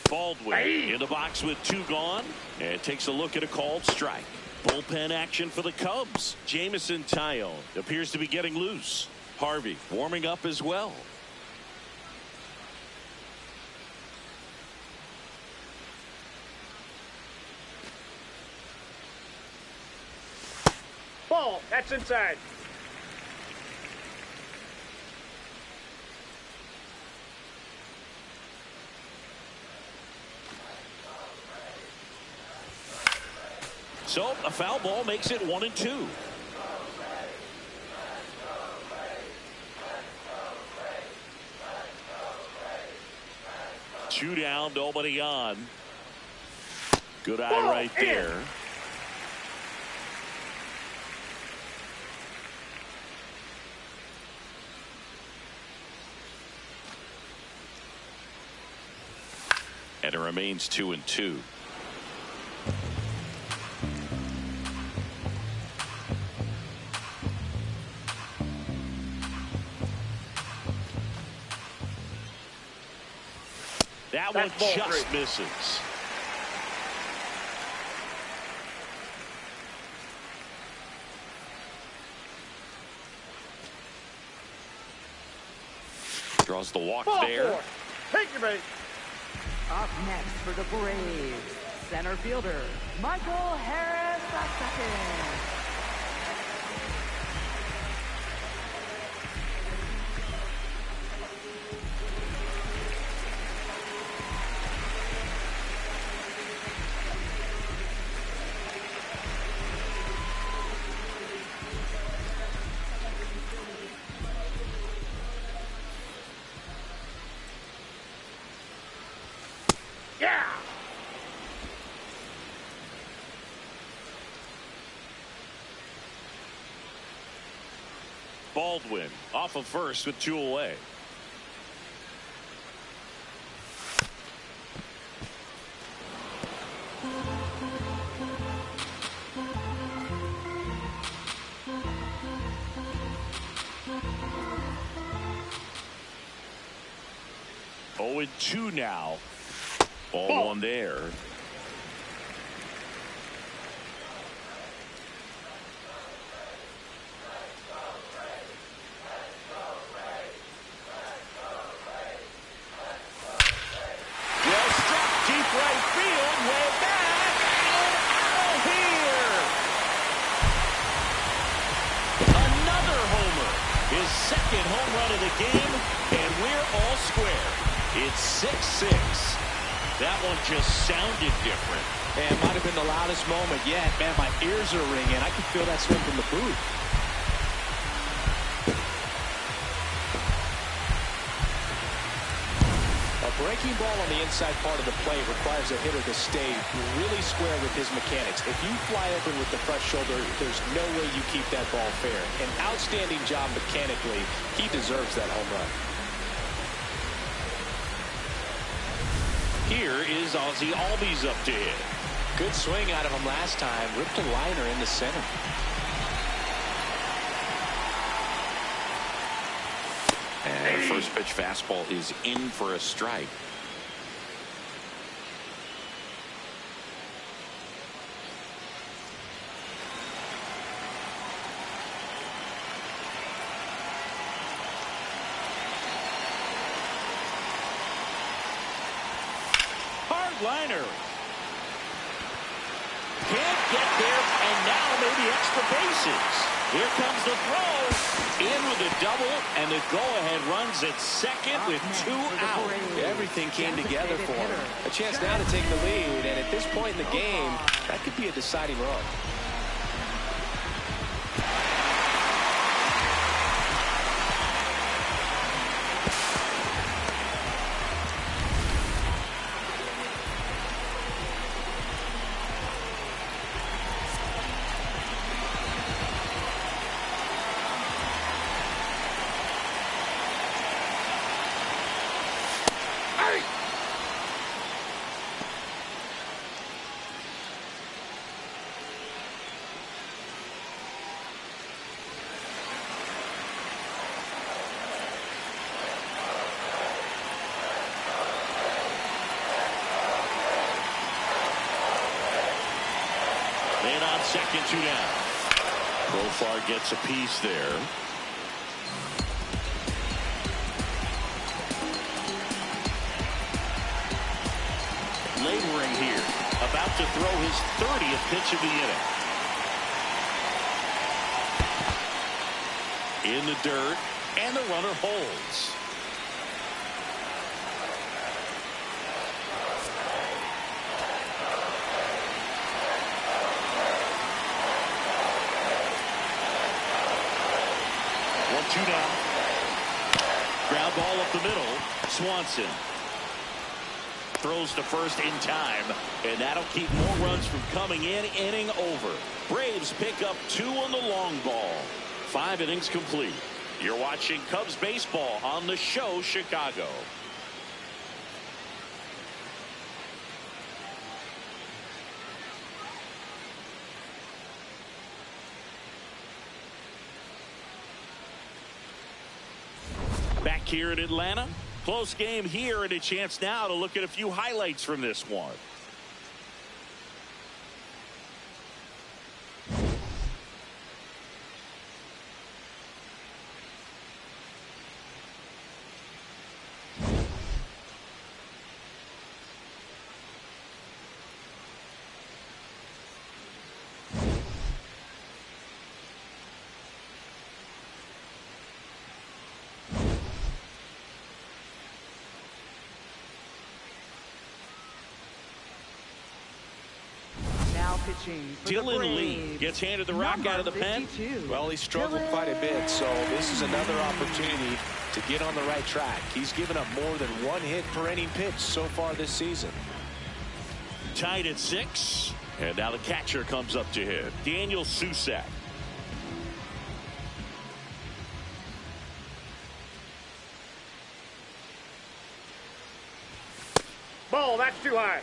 Baldwin in the box with 2 gone, and takes a look at a called strike. Bullpen action for the Cubs. Jamison Tyone appears to be getting loose. Harvey warming up as well. Ball, that's inside. So a foul ball makes it 1-2. Two down, nobody on. Good eye Ball right in. there. And it remains 2-2. That one just misses. Draws the walk there. Take your bait. Up next for the Braves, center fielder, Michael Harris II. Yeah. Baldwin off of first with 2 away. Oh, and 2 now. Ball 1 there. Second home run of the game, and we're all square. It's 6-6. That one just sounded different. And it might have been the loudest moment yet. Man, my ears are ringing. I can feel that swing from the booth. A breaking ball on the inside part of the plate requires a hitter to stay really square with his mechanics. If you fly open with the fresh shoulder, there's no way you keep that ball fair. An outstanding job mechanically. He deserves that home run. Here is Ozzie Albies up to hit. Good swing out of him last time. Ripped a liner in the center. And first pitch fastball is in for a strike. Hard liner. Can't get there, and now maybe extra bases. Here comes the throw. In with a double, and the go-ahead runs at second with 2 out. Everything came together for him. A chance now to take the lead, and at this point in the game, that could be a deciding run. And on second, 2 down. Profar gets a piece there. Laboring here. About to throw his 30th pitch of the inning. In the dirt, and the runner holds. Two down. Ground ball up the middle. Swanson throws to first in time, and that'll keep more runs from coming in. Inning over. Braves pick up 2 on the long ball. 5 innings complete. You're watching Cubs baseball on the show Chicago. Back here in Atlanta, Close game here, and a chance now to look at a few highlights from this one. Dylan Lee gets handed the rock out of the pen. Well, he struggled quite a bit, so this is another opportunity to get on the right track. He's given up more than one hit per inning pitch so far this season. Tied at 6, and now the catcher comes up to hit, Daniel Susak. Ball, that's too high.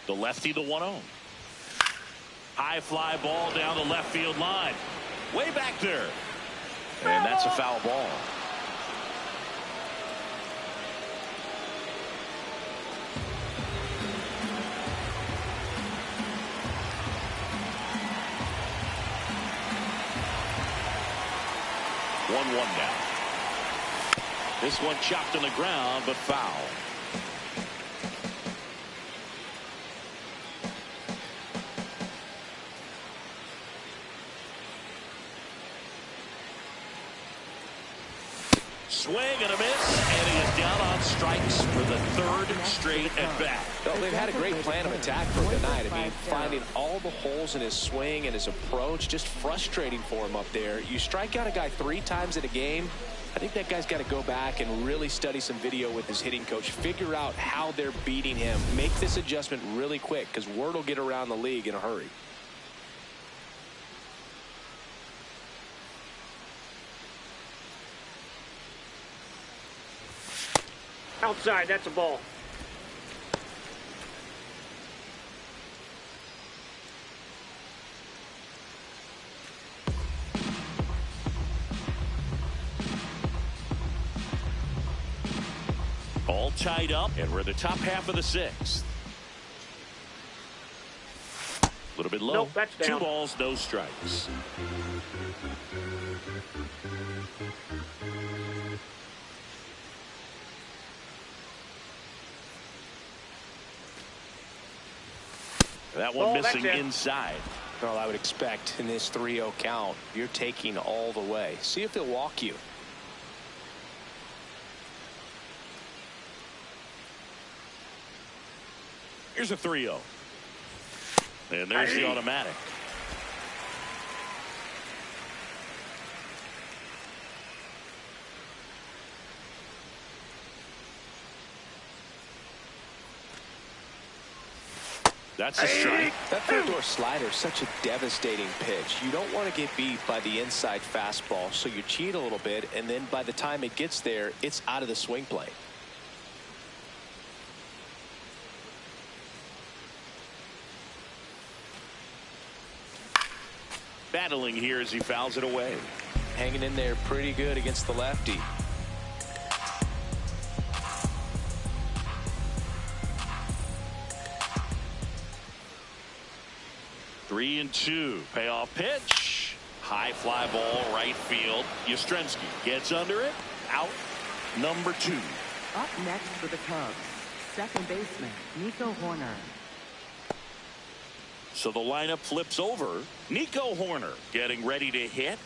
The lefty, the 1-0. High fly ball down the left field line. Way back there. And that's a foul ball. One now. This one chopped on the ground, but foul. Swing and a miss, and he is down on strikes for the 3rd straight at bat. Well, they've had a great plan of attack for tonight. I mean, finding all the holes in his swing and his approach, just frustrating for him up there. You strike out a guy 3 times in a game, I think that guy's got to go back and really study some video with his hitting coach, figure out how they're beating him, make this adjustment really quick, because word will get around the league in a hurry. Outside, that's a ball. All tied up, and we're in the top half of the 6th. A little bit low. Nope, that's down. 2 balls, no strikes. That one missing inside. Well, I would expect in this 3-0 count, you're taking all the way. See if they'll walk you. Here's a 3-0. And there's the automatic. That's a strike. That third-door slider is such a devastating pitch. You don't want to get beat by the inside fastball, so you cheat a little bit, and then by the time it gets there, it's out of the swing plane. Battling here as he fouls it away. Hanging in there pretty good against the lefty. Three and 2. Payoff pitch. High fly ball right field. Yastrzemski gets under it. Out. Number 2. Up next for the Cubs, second baseman Nico Horner. So the lineup flips over. Nico Horner getting ready to hit.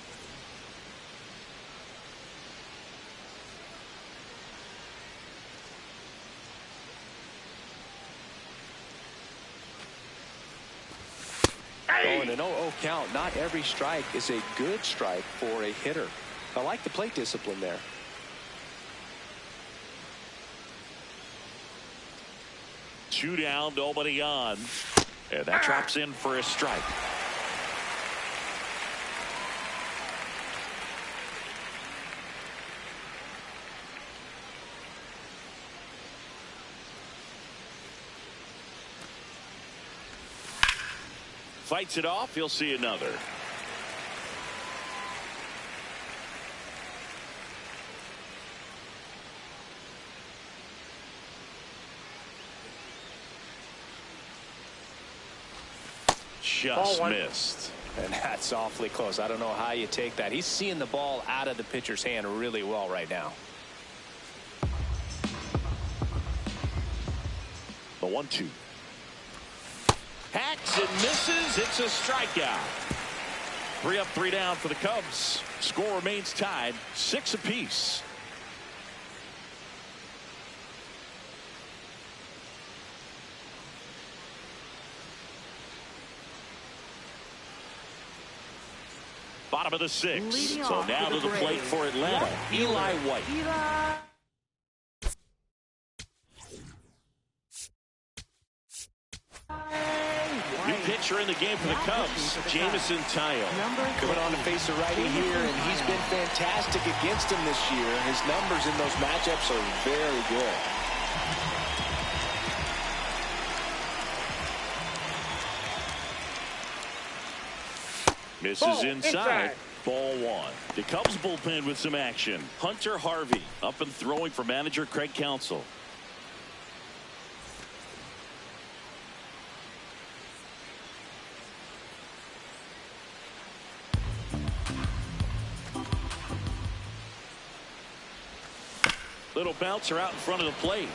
Oh, in an 0-0 count, not every strike is a good strike for a hitter. I like the plate discipline there. Two down, nobody on. And that drops in for a strike. fights it off. He'll see another. Just missed. And that's awfully close. I don't know how you take that. He's seeing the ball out of the pitcher's hand really well right now. The 1-2. Hacks and misses. It's a strikeout. 3 up, 3 down for the Cubs. Score remains tied, 6 apiece. Bottom of the 6th. So now to the plate for Atlanta, Eli White. New pitcher in the game for the Cubs, Jamison Tyone. Coming on to face a righty here, and he's been fantastic against him this year. His numbers in those matchups are very good. Misses inside. Ball 1. The Cubs bullpen with some action. Hunter Harvey up and throwing for manager Craig Counsell. Little bouncer out in front of the plate.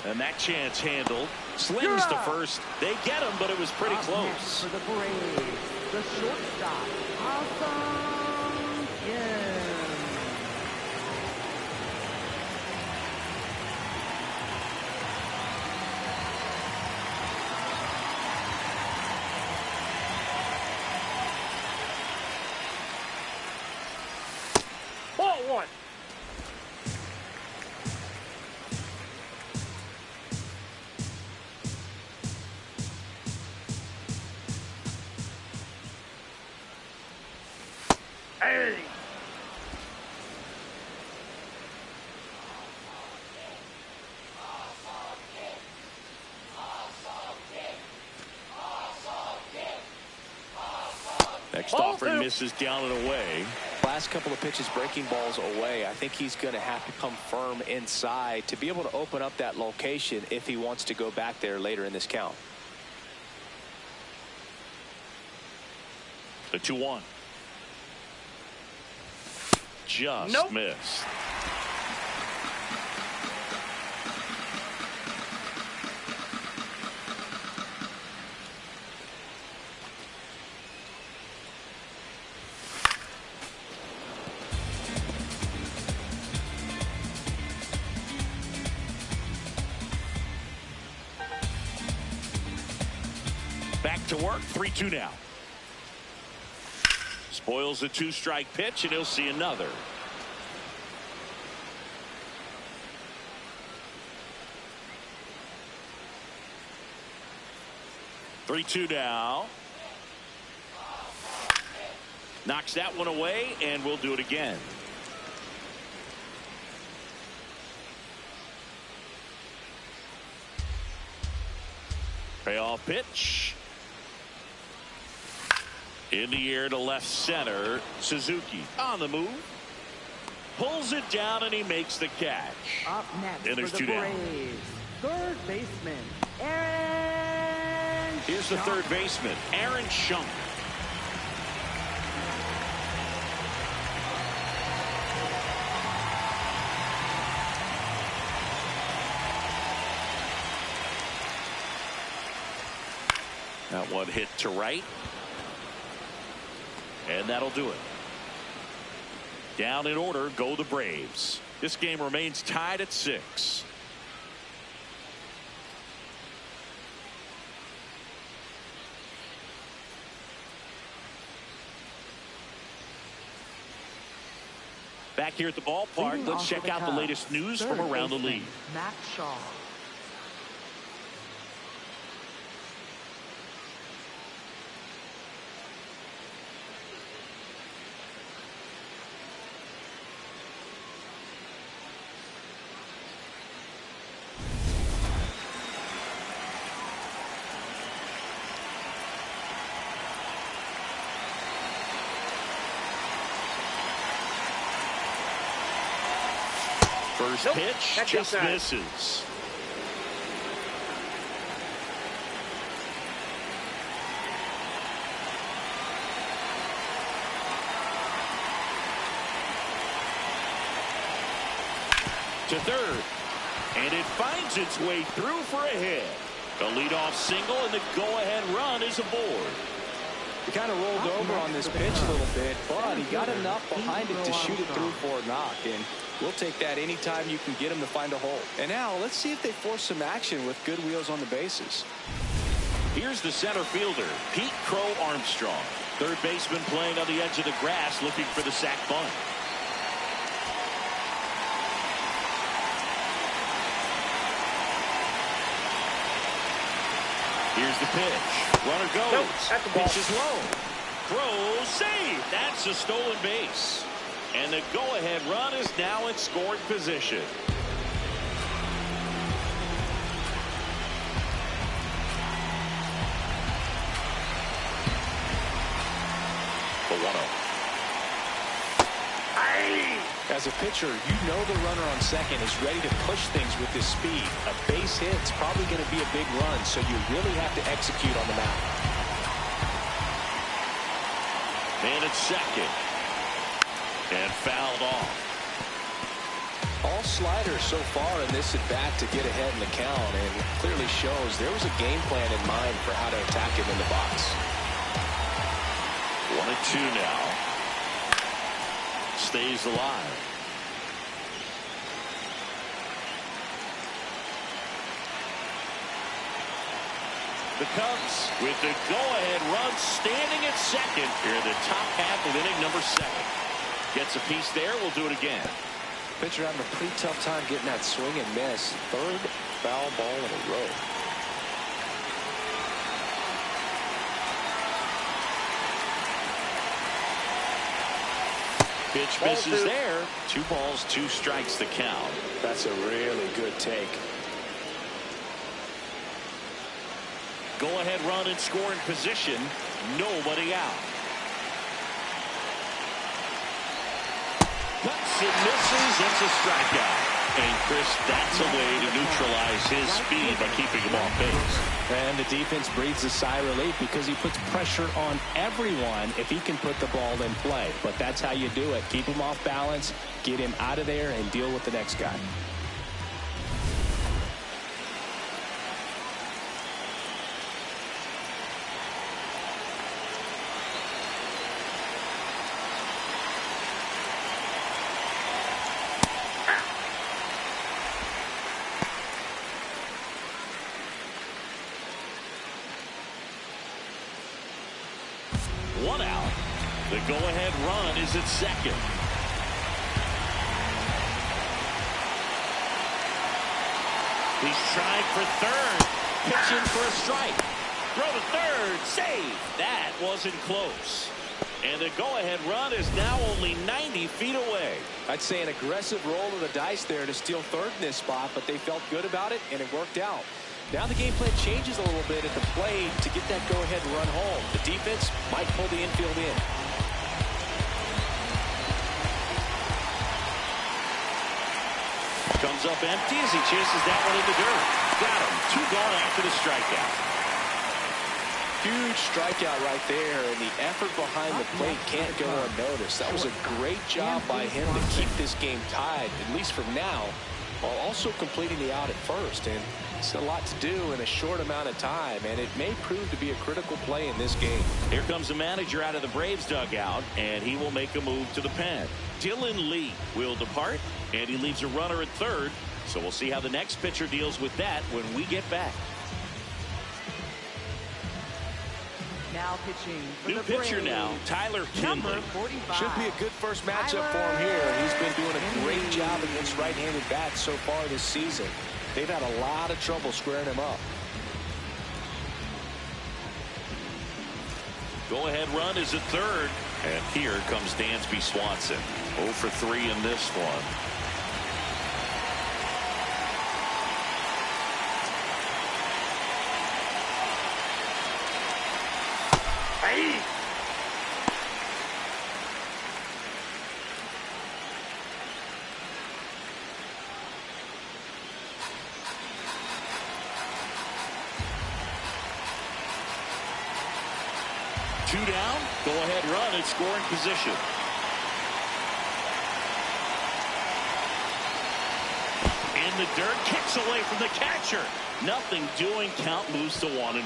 And that chance handled. Slings to first. They get him, but it was pretty close. For the Braves, the shortstop, Awesome Jim. Ball 1. Hey. Next offering misses down and away. Last couple of pitches breaking balls away. I think he's going to have to come firm inside to be able to open up that location if he wants to go back there later in this count. The 2-1. Just missed. Back to work. 3-2 now. Spoils a 2-strike pitch, and he'll see another. Three-two now. Knocks that one away, and we'll do it again. Payoff pitch. In the air to left center. Suzuki on the move. Pulls it down, and he makes the catch. Up next and there's for the 2 down. Braves, third baseman, Aaron Here's the Schunk. third baseman, Aaron Schunk. That one hit to right. And that'll do it. Down in order go the Braves. This game remains tied at 6. Back here at the ballpark, Leading let's off check for the out the Cubs, latest news third from around the baseman, league. Matt Shaw. First pitch That's just inside. misses. To third. And it finds its way through for a hit. A leadoff single, and the go-ahead run is aboard. He kind of rolled over on this pitch a little bit, but he got enough behind it to shoot it through for a knock. And we'll take that anytime you can get him to find a hole. And now let's see if they force some action with good wheels on the bases. Here's the center fielder, Pete Crow Armstrong. Third baseman playing on the edge of the grass, looking for the sac bunt. Here's the pitch. Runner goes. Nope, that's the ball. Pitch is low. Crow save. That's a stolen base. And the go-ahead run is now in scoring position. The 1-0. As a pitcher, you know the runner on second is ready to push things with his speed. A base hit's probably going to be a big run, so you really have to execute on the mound. Man at second. And fouled off. All sliders so far in this at-bat to get ahead in the count, and it clearly shows there was a game plan in mind for how to attack him in the box. 1-2 now. Stays alive. The Cubs with the go-ahead run standing at second here in the top half of inning number 7. Gets a piece there. We'll do it again. Pitcher having a pretty tough time getting that swing and miss. Third foul ball in a row. Pitch misses there. 2 balls, 2 strikes the count. That's a really good take. Go ahead run in scoring position. Nobody out. Cuts and misses. It's a strikeout. And Chris, that's a way to neutralize his speed by keeping him off base. And the defense breathes a sigh of relief because he puts pressure on everyone if he can put the ball in play. But that's how you do it. Keep him off balance, get him out of there, and deal with the next guy. One out. The go-ahead run is at second. He's trying for third. Pitching for a strike. Throw to third. Save. That wasn't close. And the go-ahead run is now only 90 feet away. I'd say an aggressive roll of the dice there to steal third in this spot, but they felt good about it, and it worked out. Now the game plan changes a little bit at the plate to get that go-ahead run home. The defense might pull the infield in. Comes up empty as he chases that one in the dirt. Got him. 2 gone after the strikeout. Huge strikeout right there, and the effort behind the plate can't go unnoticed. That was a great job by him to keep this game tied, at least for now, while also completing the out at first. And it's a lot to do in a short amount of time, and it may prove to be a critical play in this game. Here comes the manager out of the Braves dugout, and he will make a move to the pen. Dylan Lee will depart, and he leaves a runner at third. So we'll see how the next pitcher deals with that when we get back. Now pitching for New the pitcher Braves, now, Tyler number Kinley. 45. Should be a good first matchup for him here. He's been doing a great job against right-handed bats so far this season. They've had a lot of trouble squaring him up. Go-ahead run is at third. And here comes Dansby Swanson. 0 for 3 in this one. Hey! 2 down. Go-ahead run in scoring position. In the dirt, kicks away from the catcher. Nothing doing. Count moves to 1-1.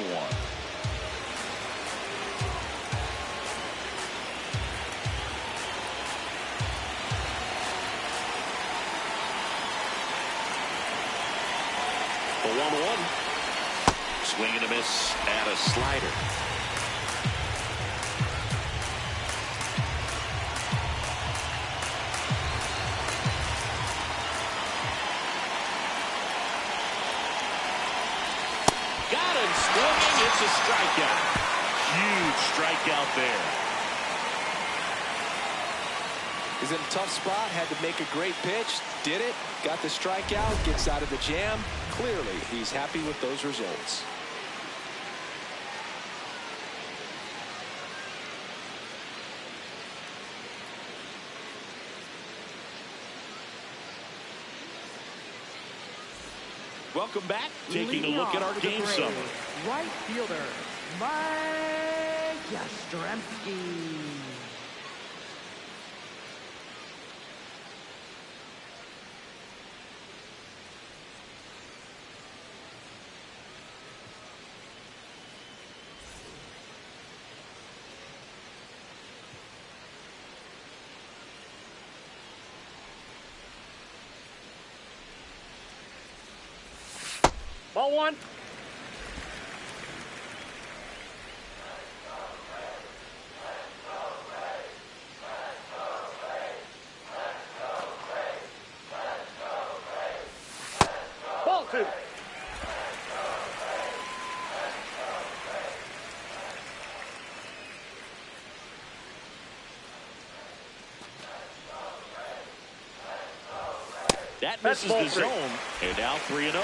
The 1-1. Swing and a miss at a slider. Got him swinging. It's a strikeout. Huge strikeout there. He's in a tough spot. Had to make a great pitch. Did it. Got the strikeout. Gets out of the jam. Clearly, he's happy with those results. Welcome back. Taking a look at our game summary. Right fielder, Mike Yastrzemski. Ball 1. Ball 2. That misses the zone. And now 3-0.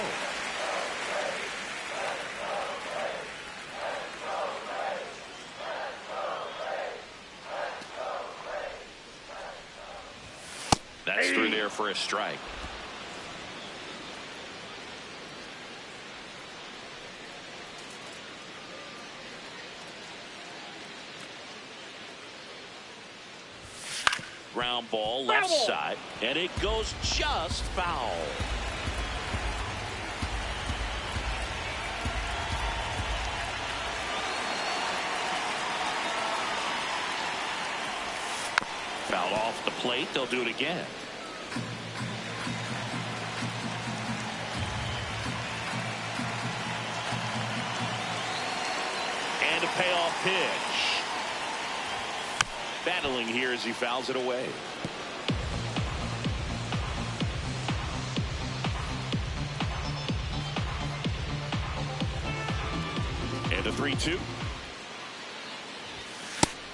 That's through there for a strike. Ground ball left side, and it goes just foul. Foul off the plate. They'll do it again. And a payoff pitch. Battling here as he fouls it away. And a 3-2.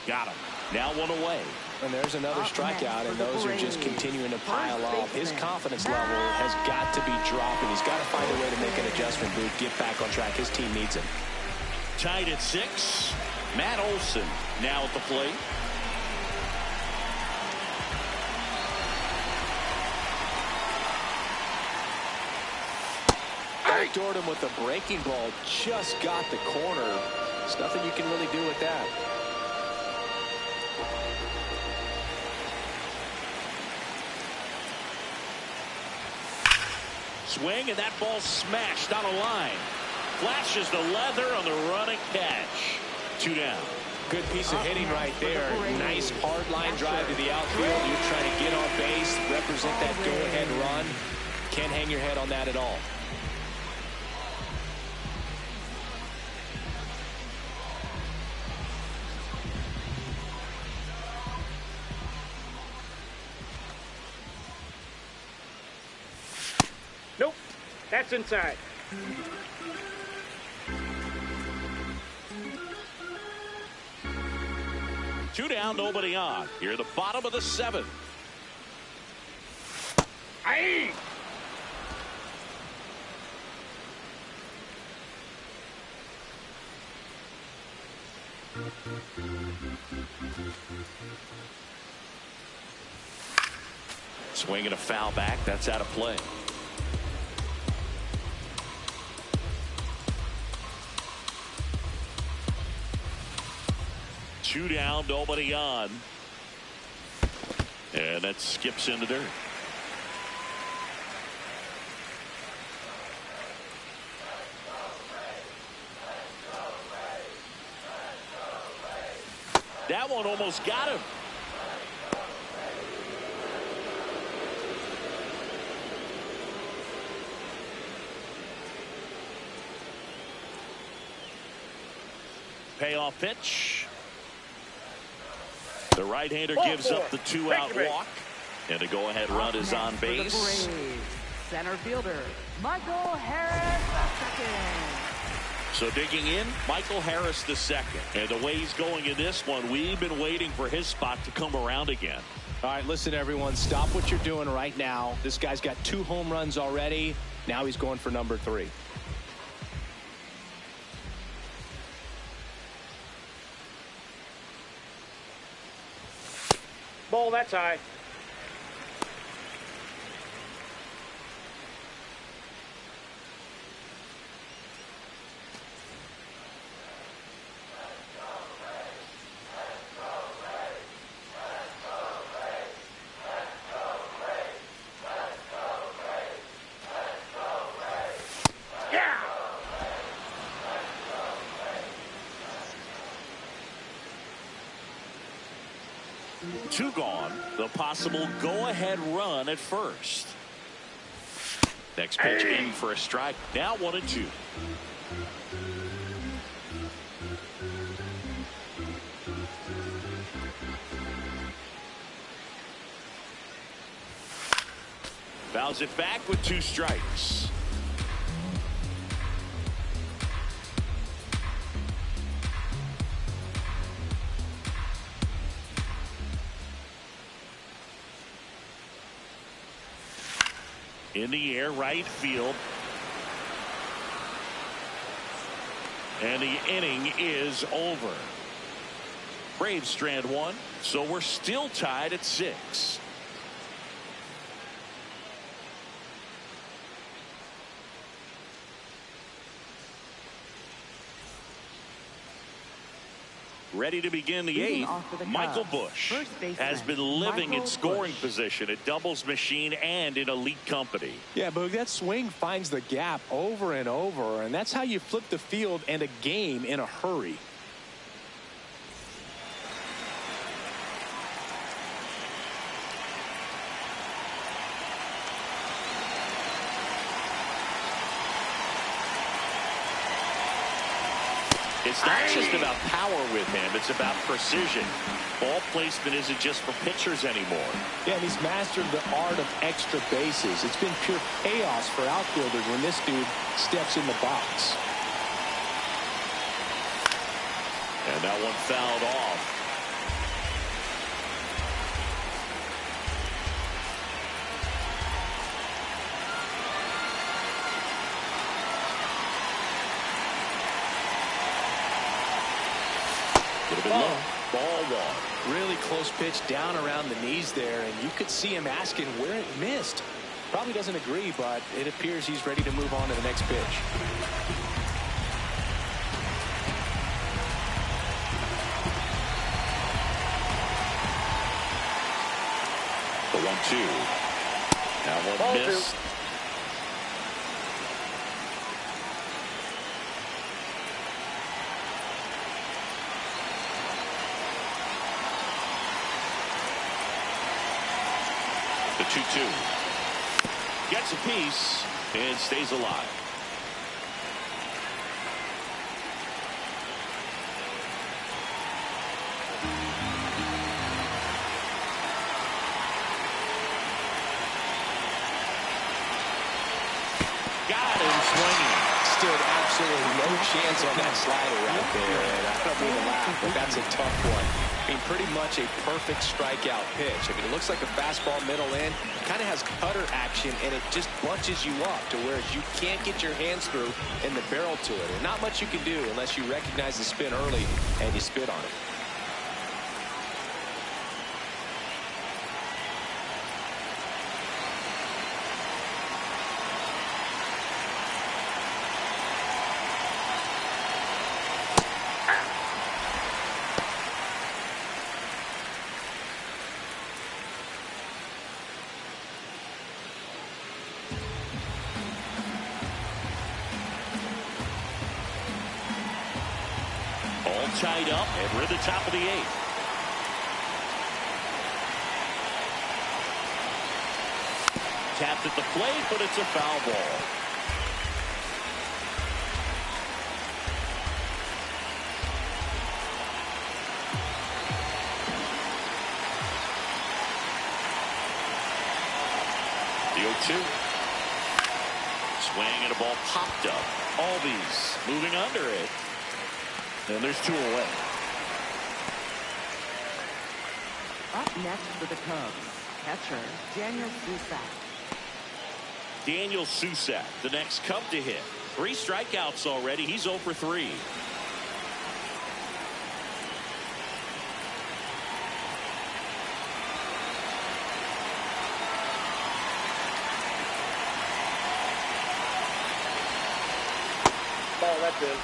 Got him. Now 1 away. And there's another strikeout, and those are just continuing to pile up. His confidence level has got to be dropping. He's got to find a way to make an adjustment, Booth, get back on track. His team needs him. Tied at 6. Matt Olson now at the plate. Backdoored him with the breaking ball. Just got the corner. There's nothing you can really do with that. Swing, and that ball smashed on a line. Flashes the leather on the running catch. 2 down. Good piece of hitting right there. Nice hard line drive to the outfield. You're trying to get on base, represent that go-ahead run. Can't hang your head on that at all. Nope. That's inside. Two down, nobody on. Here, the bottom of the 7th. Aye. Swinging a foul back. That's out of play. 2 down, nobody on. And that skips into dirt. That one almost got him. Payoff pitch. The right-hander gives up the 2-out walk. And a go-ahead run is on base. Center fielder, Michael Harris II. So digging in, Michael Harris II. And the way he's going in this one, we've been waiting for his spot to come around again. All right, listen, everyone, stop what you're doing right now. This guy's got 2 home runs already. Now he's going for number 3. Ball, that's high. Two gone. The possible go-ahead run at first. Next pitch in for a strike. Now 1-2. Fouls it back with 2 strikes. In the air, right field. And the inning is over. Braves strand 1, so we're still tied at 6. Ready to begin the 8th, Michael Busch has been living in scoring position at doubles machine and in elite company. Yeah, but that swing finds the gap over and over, and that's how you flip the field and a game in a hurry. It's not just about power with him, it's about precision. Ball placement isn't just for pitchers anymore. Yeah, and he's mastered the art of extra bases. It's been pure chaos for outfielders when this dude steps in the box. And that one fouled off. Ball 1. Really close pitch down around the knees there, and you could see him asking where it missed. Probably doesn't agree, but it appears he's ready to move on to the next pitch. The 1-2. Now one missed. The 2-2. Gets a piece and stays alive. Got him swinging. Stood absolutely no chance on that slider right there. And I don't mean to laugh, but that's a tough one. I mean, pretty much a perfect strikeout pitch. I mean, it looks like a fastball middle in. Kind of has cutter action, and it just bunches you up to where you can't get your hands through in the barrel to it. And not much you can do unless you recognize the spin early and you spit on it. tied up, and we're at the top of the 8th. Tapped at the plate, but it's a foul ball. The 0-2. Swing and a ball popped up. Albies moving under it. And there's 2 away. Up next for the Cubs, catcher Daniel Susak. Daniel Susak, the next Cub to hit. 3 strikeouts already. He's 0 for 3. Ball, that's it.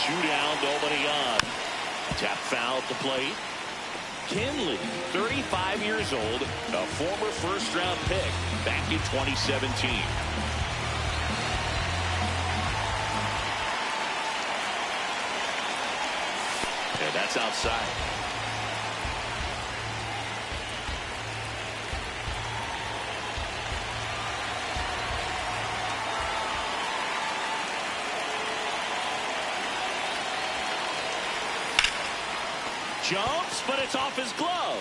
Two down, nobody on. Tap foul at the plate. Kinley, 35 years old, a former first-round pick back in 2017. And that's outside. Jumps, but it's off his glove.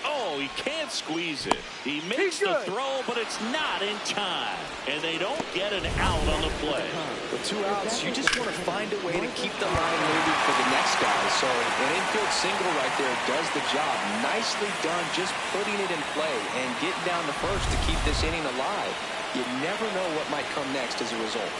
Oh, he can't squeeze it. He makes the throw, but it's not in time. And they don't get an out on the play. With 2 outs, you just want to find a way to keep the line moving for the next guy. So an infield single right there does the job. Nicely done, just putting it in play and getting down to first to keep this inning alive. You never know what might come next as a result.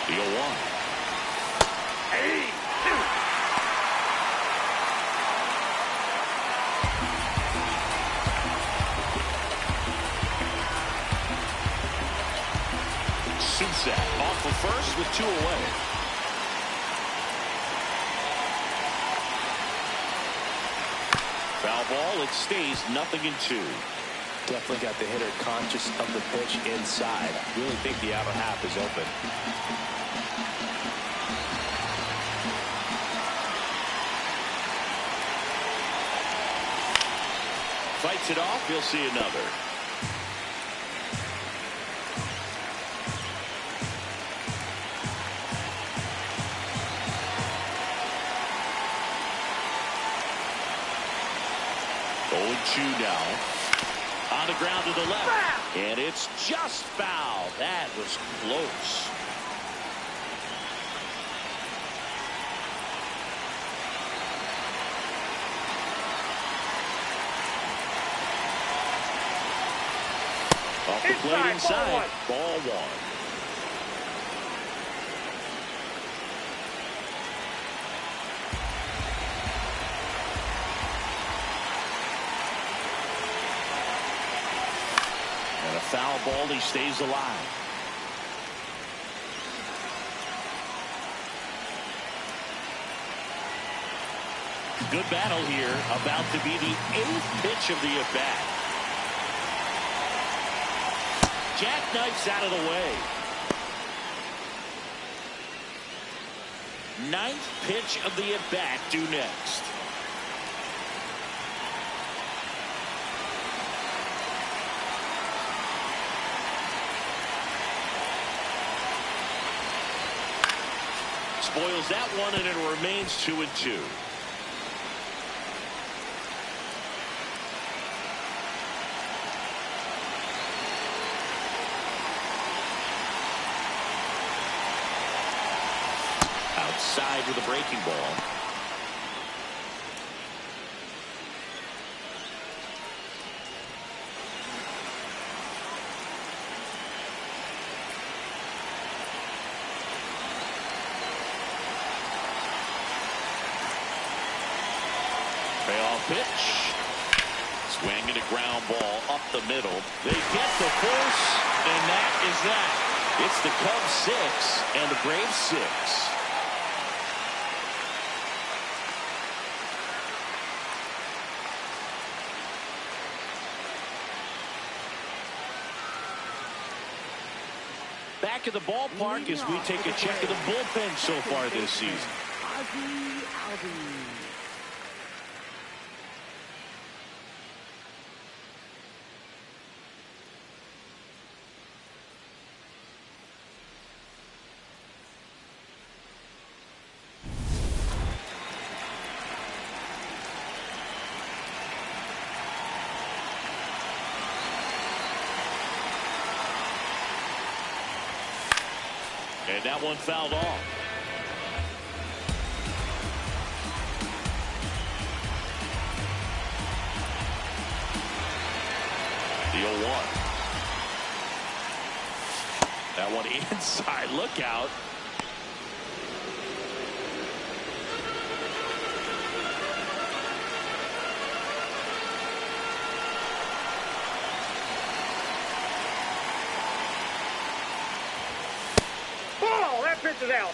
The 0-1. Hey! Susak off the first with 2 away. Foul ball. It stays 0-2. Definitely got the hitter conscious of the pitch inside. Really think the outer half is open. Fights it off. He'll see another. Now on the ground to the left, and it's just foul. That was close. Off the plate inside, ball 1. Foul ball, he stays alive. Good battle here, about to be the 8th pitch of the at-bat. Jackknifes out of the way. 9th pitch of the at-bat due next. Spoils that one, and it remains 2-2. Outside with a breaking ball. Leadoff pitch. Swing and a ground ball up the middle. They get the force, and that is that. It's the Cubs 6 and the Braves 6. Back at the ballpark as we take a check of the bullpen so far this season. And that one fouled off. The 0-1. That one inside. Look out. Pitch is out.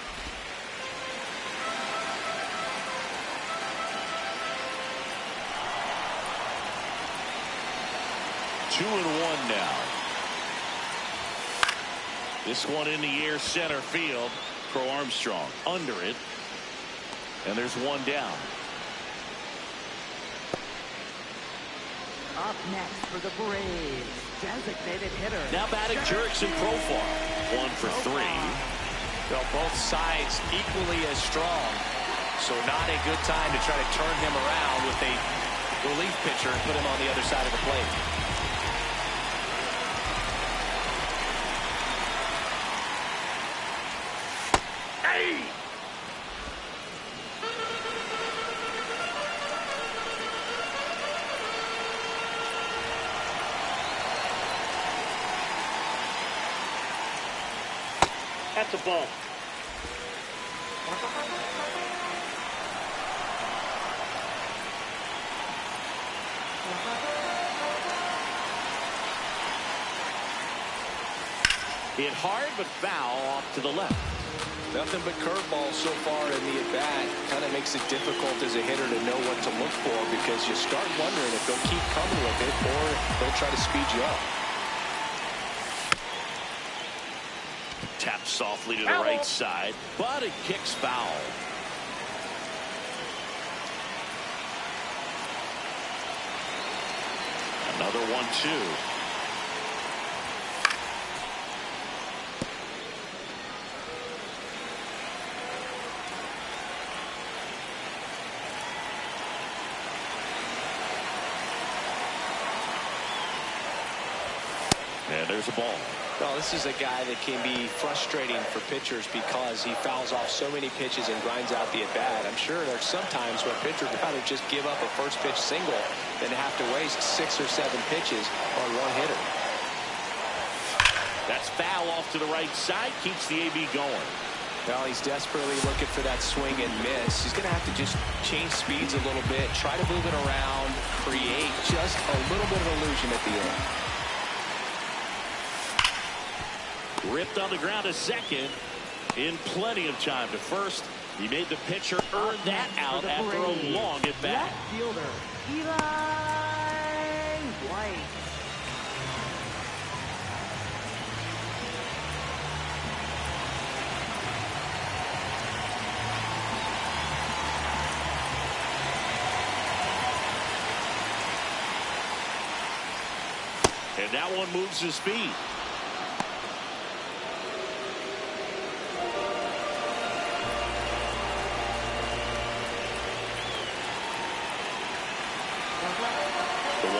Two and one now. This one in the air center field. Crow Armstrong under it. And there's one down. Up next for the Braves, designated hitter. Now batting Jurickson Profar. 1 for 3. Well, both sides equally as strong, so not a good time to try to turn him around with a relief pitcher and put him on the other side of the plate. Hey! That's a ball. Hit hard but foul off to the left. Nothing but curveballs so far in the at-bat. Kind of makes it difficult as a hitter to know what to look for because you start wondering if they'll keep coming with it or they'll try to speed you up. Taps softly to the right side, but it kicks foul. Another 1-2. And there's a ball. Well, this is a guy that can be frustrating for pitchers because he fouls off so many pitches and grinds out the at-bat. I'm sure there's some times where pitchers would rather just give up a first pitch single than have to waste 6 or 7 pitches on one hitter. That's foul off to the right side. Keeps the AB going. Well, he's desperately looking for that swing and miss. He's going to have to just change speeds a little bit, try to move it around, create just a little bit of illusion at the end. Ripped on the ground to second in plenty of time to first. He made the pitcher earn that out after a long at bat. Left fielder Eli White. And that one moves his speed. The 1-0.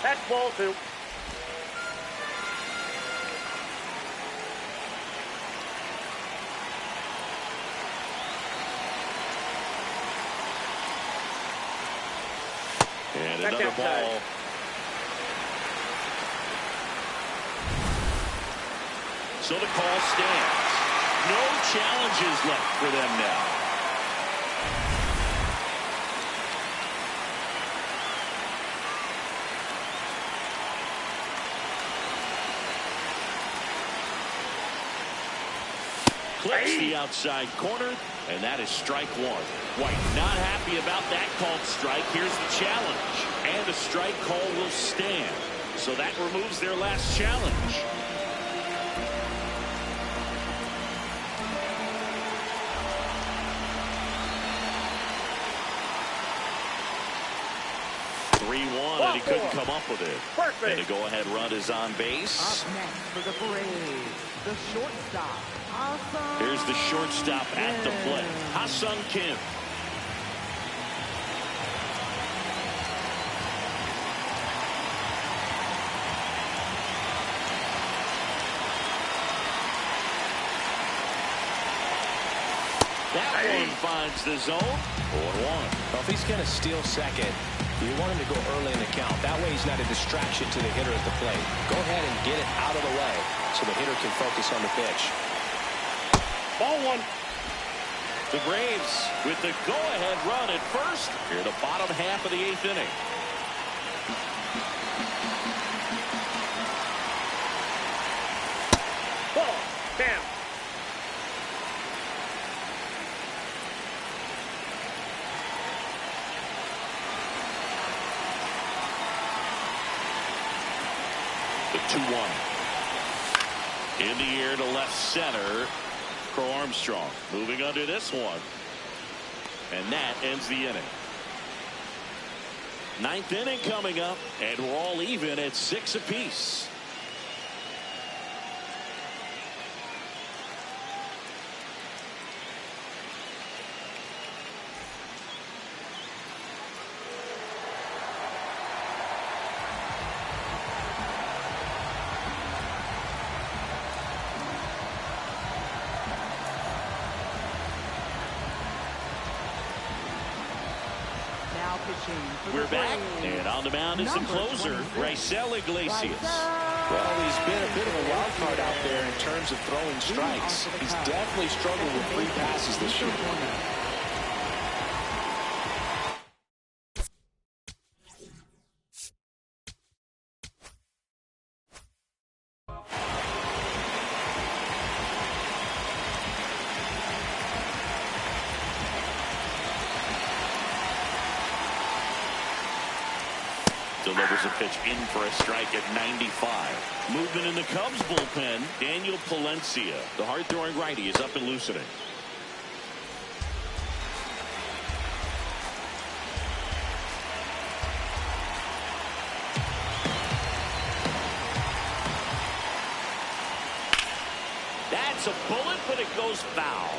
That's ball 2. And That's another outside. ball. So the call stands. No challenges left for them now. Clips the outside corner, and that is strike one. White not happy about that called strike. Here's the challenge. And the strike call will stand. So that removes their last challenge. And he couldn't come up with it. Perfect. And the go-ahead run is on base. Up next for the Braves, the shortstop, Ha-Seong. Here's the shortstop at the plate, Ha-Seong Kim. That one finds the zone. 0-1. Well, if he's going to steal second, you want him to go early in the count. That way he's not a distraction to the hitter at the plate. Go ahead and get it out of the way so the hitter can focus on the pitch. Ball one. The Braves with the go-ahead run at first here in the bottom half of the 8th inning. Ball. Down. The 2-1. In the air to left center. Crow Armstrong moving under this one. And that ends the inning. 9th inning coming up, and we're all even at 6 apiece. We're back, and on the mound is the closer, Raisel Iglesias. Well, he's been a bit of a wild card out there in terms of throwing strikes. He's definitely struggled with free passes this year. Delivers a pitch in for a strike at 95. Movement in the Cubs bullpen. Daniel Palencia, the hard-throwing righty, is up and loosening. That's a bullet, but it goes foul.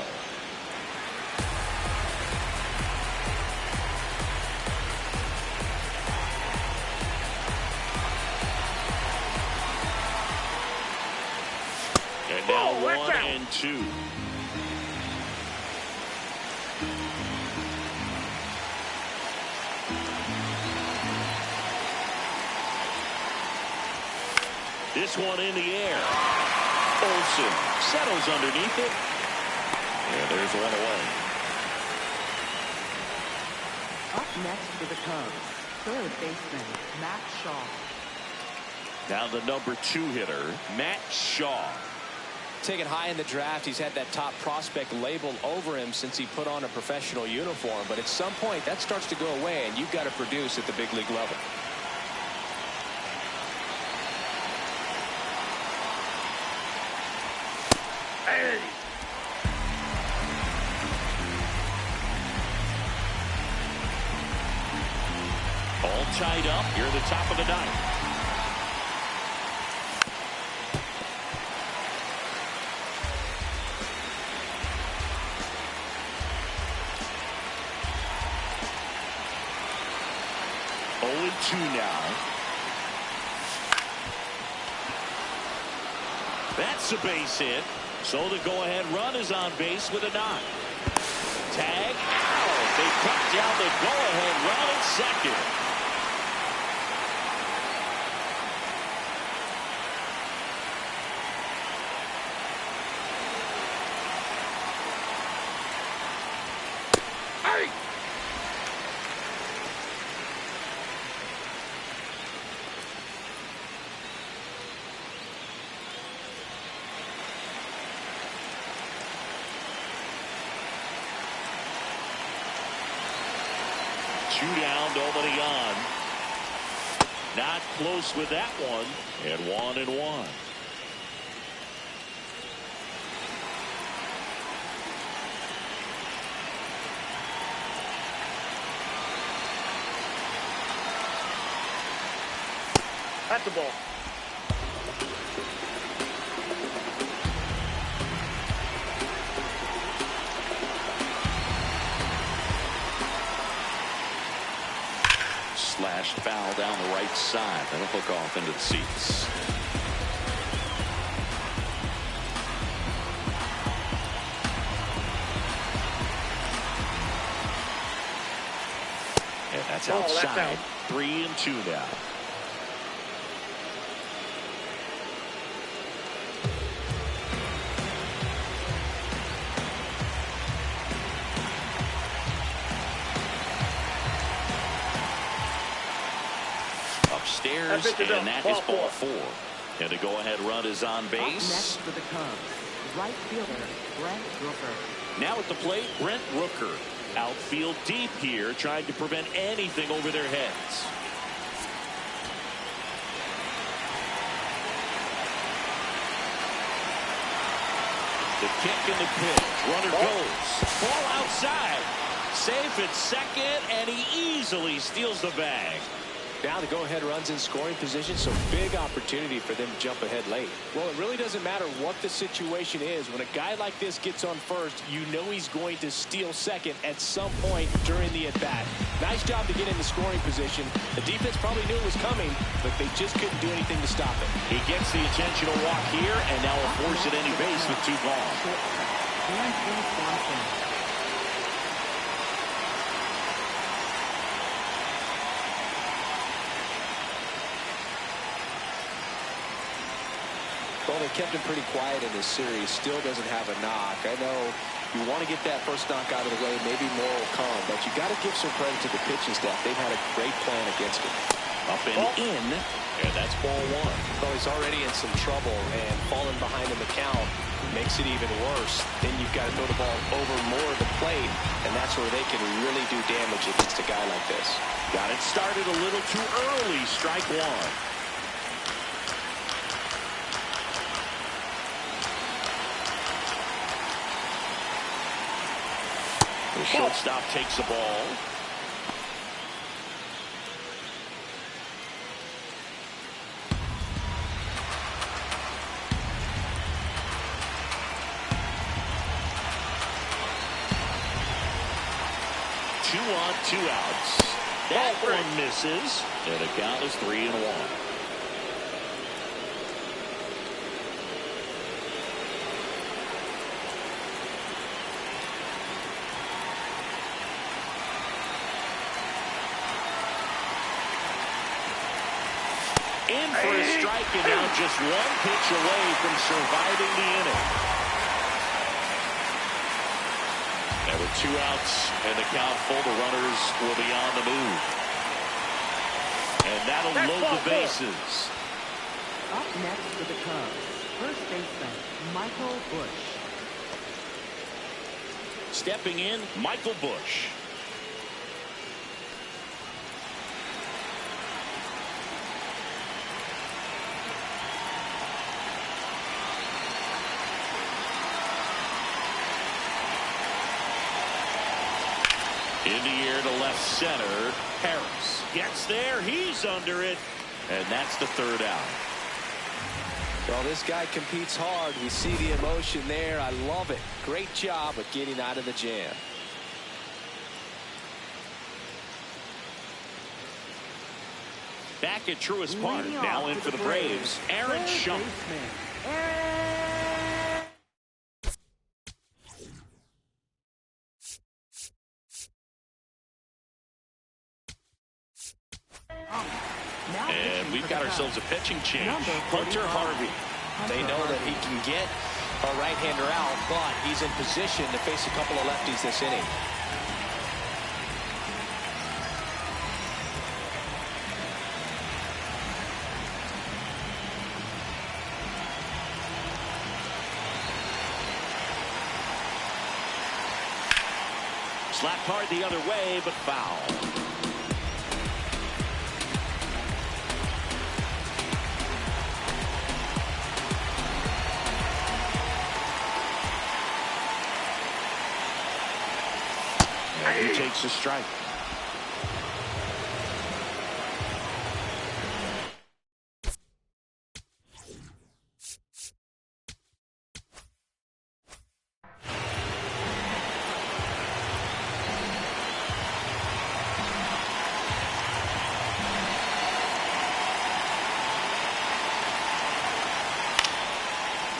And now 1-2. This one in the air. Olsen settles underneath it. And there's one away. Up next for the Cubs, third baseman, Matt Shaw. Now the number 2 hitter, Matt Shaw. Taken high in the draft, he's had that top prospect label over him since he put on a professional uniform. But at some point, that starts to go away, and you've got to produce at the big league level. Hey. All tied up here at the top of the 9th. Only 2 now. That's a base hit. So the go-ahead run is on base with a knock. Tag out. They cut down the go-ahead run at second. 2 down, nobody on. Not close with that one. And 1-1. At the ball. Slashed foul down the right side. That'll hook off into the seats. And that's outside. 3-2 now. Upstairs, and that is ball 4. And the go-ahead run is on base. Up next for the Cubs, right fielder Brent Rooker. Now at the plate, Brent Rooker. Outfield deep here, trying to prevent anything over their heads. The kick and the pitch. Runner goes. Ball outside. Safe at second, and he easily steals the bag. Now the go-ahead runs in scoring position, so big opportunity for them to jump ahead late. Well, it really doesn't matter what the situation is. When a guy like this gets on first, you know he's going to steal second at some point during the at-bat. Nice job to get in the scoring position. The defense probably knew it was coming, but they just couldn't do anything to stop it. He gets the intentional walk here, and now will force at any base with 2 gone. Well, they kept him pretty quiet in this series. Still doesn't have a knock. I know you want to get that first knock out of the way. Maybe more will come, but you got to give some credit to the pitching staff. They've had a great plan against him. Up and in, and that's ball 1. Well, he's already in some trouble, and falling behind in the count makes it even worse. Then you've got to throw the ball over more of the plate, and that's where they can really do damage against a guy like this. Got it started a little too early. Strike 1. The shortstop takes the ball. Two on, 2 outs. That one misses, and the count is 3-1. In for a strike, and now just 1 pitch away from surviving the inning. And with 2 outs and the count full, the runners will be on the move. And that'll load the bases. Up next for the Cubs, first baseman Michael Busch. Stepping in, Michael Busch. In the air to left center. Harris gets there. He's under it. And that's the 3rd out. Well, this guy competes hard. We see the emotion there. I love it. Great job of getting out of the jam. Back at Truist Park. Now in for the Braves. Aaron Schunk. And we've got ourselves a pitching change. Hunter Harvey. They know that he can get a right-hander out, but he's in position to face a couple of lefties this inning. Slapped hard the other way, but foul. And he takes a strike.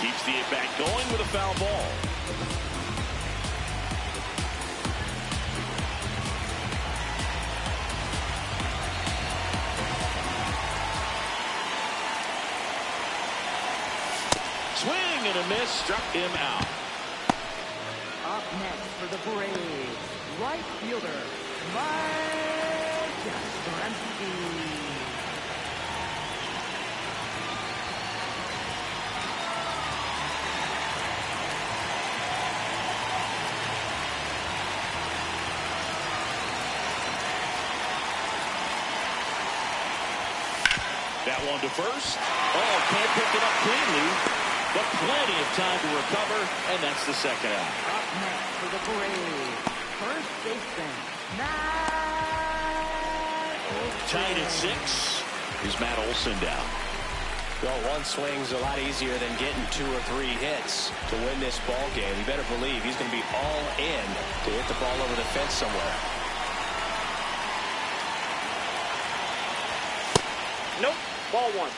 Keeps the at-bat going with a foul ball. Swing and a miss, struck him out. Up next for the Braves, right fielder, Mike Yastrzemski. That one to first. Oh, can't pick it up cleanly, but plenty of time to recover, and that's the second out. Up next for the Braves, first baseman, Matt Olson. Tied at 6. Is Matt Olson down? Well, one swing's a lot easier than getting 2 or 3 hits to win this ball game. You better believe he's going to be all in to hit the ball over the fence somewhere. Nope. Ball 1.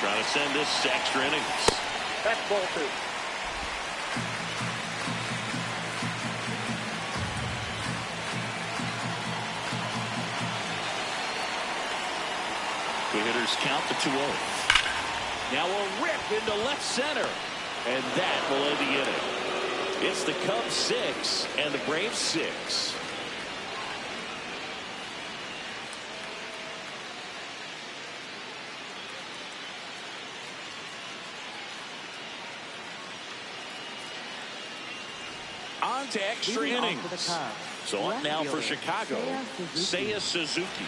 Trying to send this to extra innings. That's ball 2. The hitters count the 2-0. Now a rip into left center. And that will end the inning. It's the Cubs 6 and the Braves 6. On to extra Leading off innings. for the Cubs, So on left now for fielder, Chicago, Seiya Suzuki.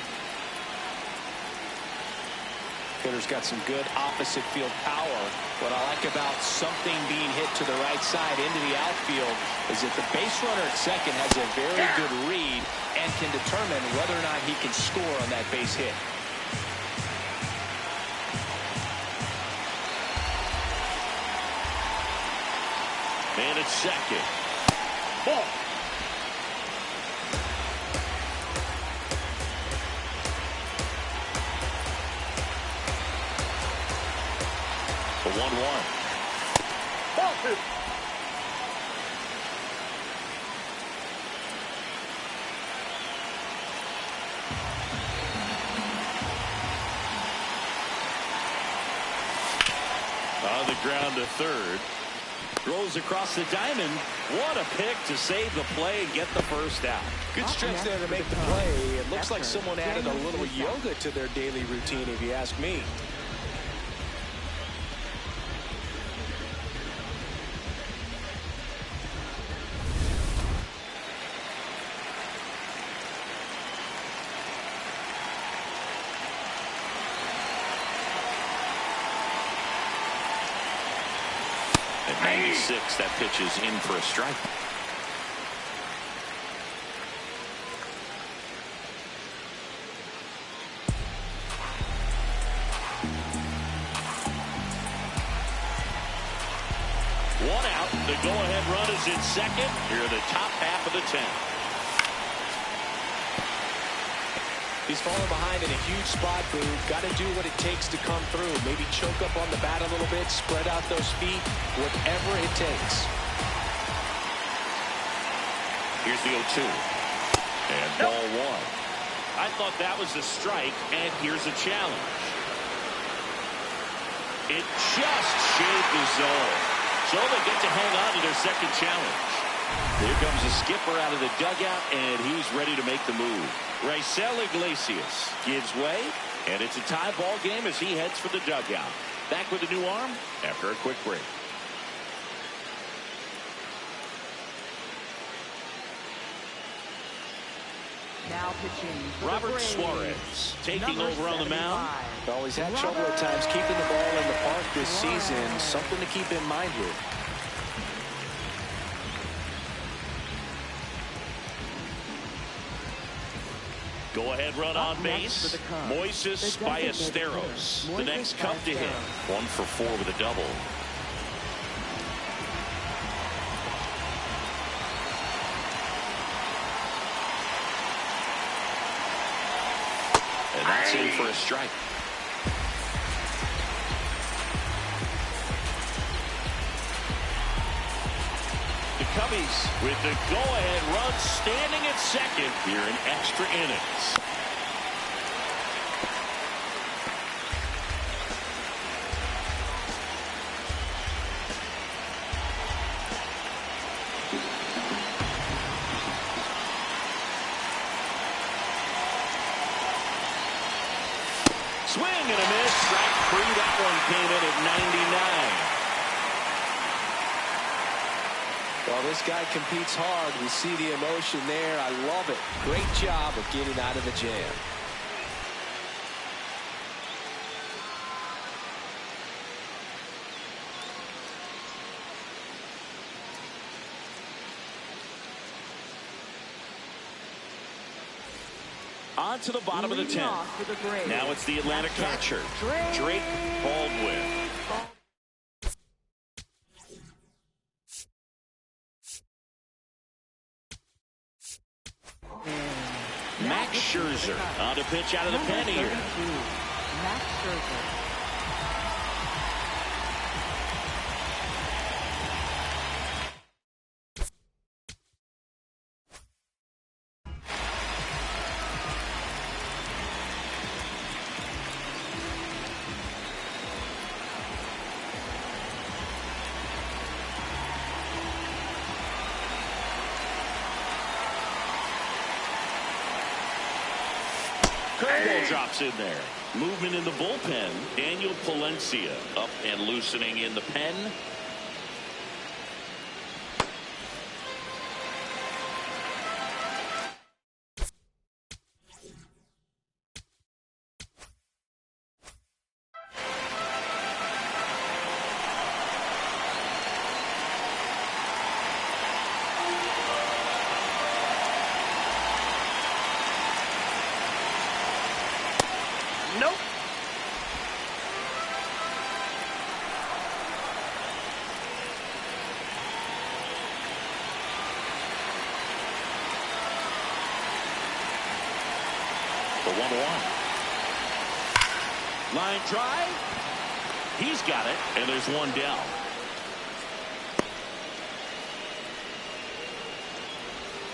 Hitter's got some good opposite field power. What I like about something being hit to the right side into the outfield is that the base runner at second has a very good read and can determine whether or not he can score on that base hit. And it's second. Ball. The 1-1. Ball 2. On the ground to third. Rolls across the diamond. What a pick to save the play and get the first out. Good stretch there to make the play. It looks like someone added a little yoga to their daily routine, if you ask me. At 96, that pitch is in for a strike. One out. The go-ahead run is in second. Here in the top half of the 10th. He's falling behind in a huge spot, Boo. Got to do what it takes to come through. Maybe choke up on the bat a little bit, spread out those feet, whatever it takes. Here's the 0-2. And ball 1. I thought that was a strike, and here's a challenge. It just shaved the zone. So they get to hang on to their second challenge. Here comes the skipper out of the dugout, and he's ready to make the move. Raisel Iglesias gives way, and it's a tie ball game as he heads for the dugout. Back with a new arm after a quick break. Now pitching for the Robert Braves, Suarez taking number over on the mound. 75. Well, he's had trouble at times keeping the ball in the park this season. Something to keep in mind here. Go-ahead run Up on next base. for the Cubs, Moises the designated Ballesteros, hitter, the next Cub to hit. Ballesteros. 1 for 4 with a double. And that's in for a strike. The Cubbies with the go-ahead run standing at second here in extra innings. Swing and a miss. Strike 3. That one came in at 99. Well, this guy competes hard. We see the emotion there. I love it. Great job of getting out of the jam. On to the bottom of the 10th. Now it's the Atlanta catcher, Drake Baldwin. Max Scherzer on to pitch out of the pen here. Max Scherzer. Curveball drops in there. Movement in the bullpen. Daniel Palencia up and loosening in the pen. Nope. The 1-1. Line drive. He's got it, and there's one down.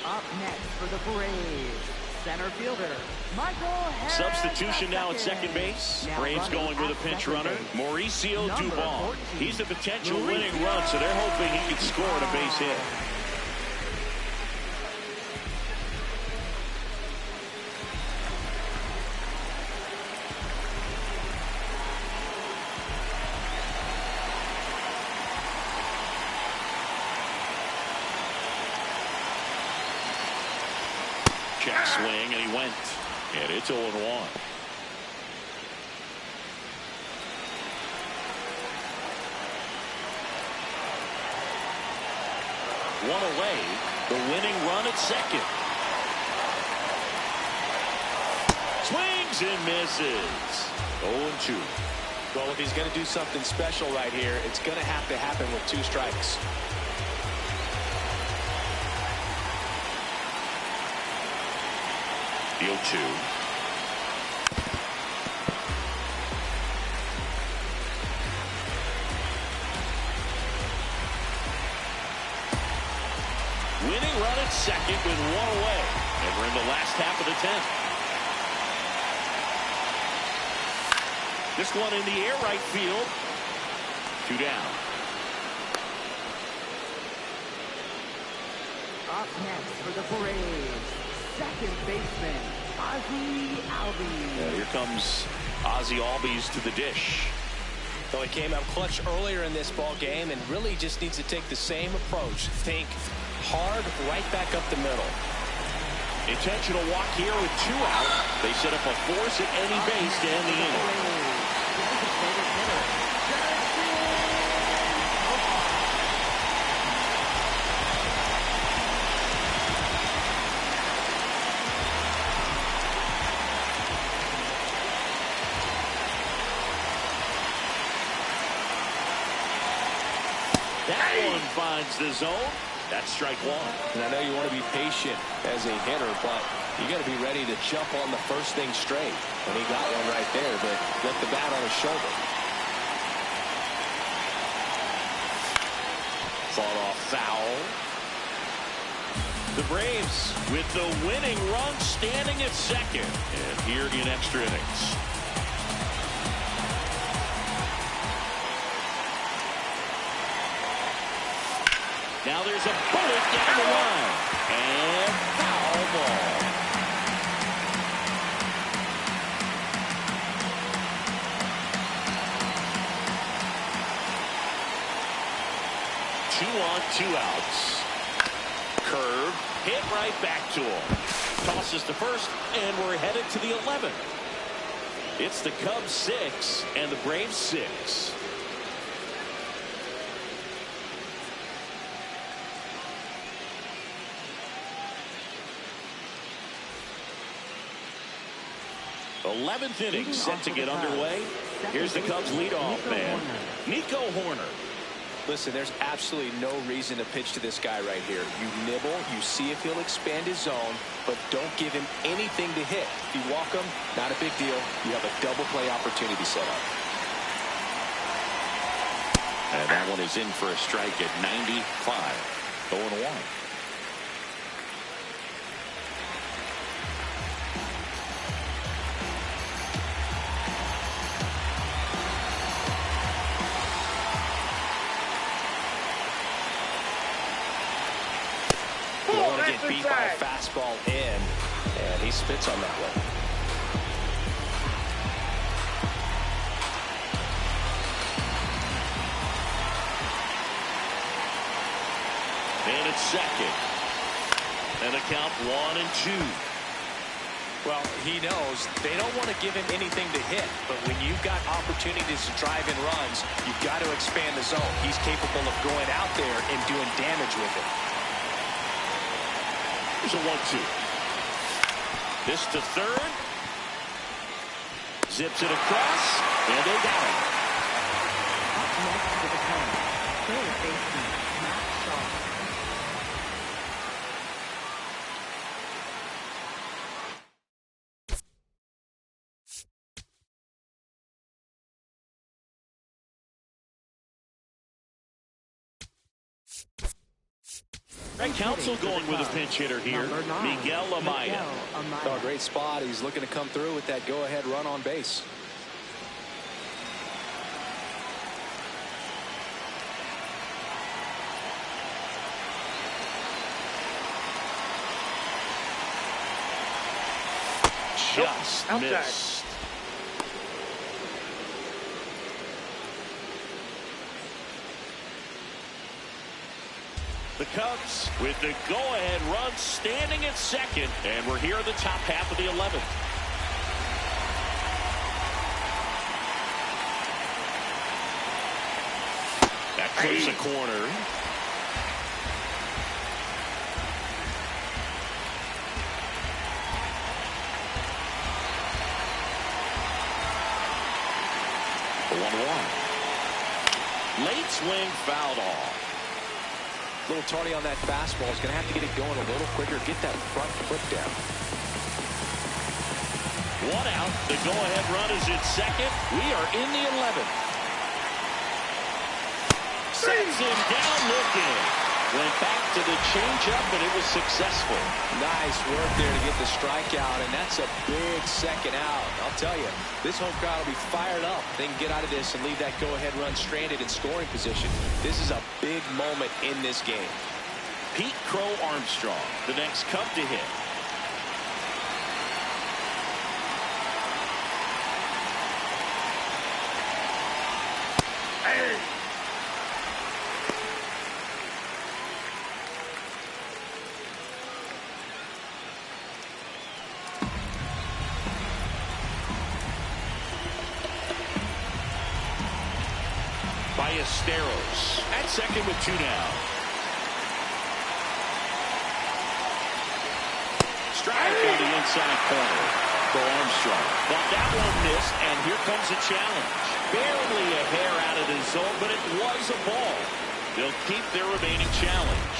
Up next for the Braves, center fielder Michael Harris. Substitution now at second base. Now Braves running going with a at pinch second runner, base, Mauricio number Dubon. 14, He's the potential winning run, so they're hoping he can score on a base hit. Check swing, and he went. And it's 0-1. One away. The winning run at second. Swings and misses. 0-2. Well, if he's going to do something special right here, it's going to have to happen with 2 strikes. The 0-2. Winning run at second with 1 away. And we're in the last half of the 10th. This one in the air right field. 2 down. Up next for the Braves, second baseman Ozzie Albies. Here comes Ozzie Albies to the dish. So he came out clutch earlier in this ball game and really just needs to take the same approach. Think hard right back up the middle. Intentional walk here with 2 out. They set up a force at any base to end the inning. That one finds the zone. That's strike 1. And I know you want to be patient as a hitter, but you got to be ready to jump on the first thing straight. And he got one right there, but left the bat on his shoulder. Fought off foul. The Braves with the winning run standing at second. And here in extra innings. Now there's a bullet down the line. And foul ball. Two on, 2 outs. Curve, hit right back to him. Tosses to first, and we're headed to the 11th. It's the Cubs 6 and the Braves 6. Eleventh inning set to get underway. Here's the Cubs leadoff man, Nico Hoerner. Listen, there's absolutely no reason to pitch to this guy right here. You nibble, you see if he'll expand his zone, but don't give him anything to hit. If you walk him, not a big deal. You have a double play opportunity set up. And that one is in for a strike at 95. 0-1. Get beat by a fastball in, and he spits on that one. And it's second. And the count 1-2. Well, he knows they don't want to give him anything to hit, but when you've got opportunities to drive in runs, you've got to expand the zone. He's capable of going out there and doing damage with it. Here's a 1-2. This to third. Zips it across, and they got him. Up next to the Cubs, third baseman Matt Shaw. Right, Counsell going with a pinch hitter here, Miguel Amaya. Oh, great spot. He's looking to come through with that go-ahead run on base. Just missed. The Cubs with the go-ahead run standing at second, and we're here in the top half of the 11th. That clears a corner. The 1-1. Late swing fouled off. A little tardy on that fastball. He's going to have to get it going a little quicker. Get that front foot down. 1 out. The go-ahead run is in second. We are in the 11th. Sends him down looking. Went back to the changeup, and it was successful. Nice work there to get the strikeout, and that's a big second out. I'll tell you, this home crowd will be fired up. They can get out of this and leave that go-ahead run stranded in scoring position. This is a big moment in this game. Pete Crow Armstrong, the next Cub to hit. by Esteros. At second with 2 down. Strike on the inside corner for Armstrong. But that one missed, and here comes a challenge. Barely a hair out of the zone, but it was a ball. They'll keep their remaining challenge.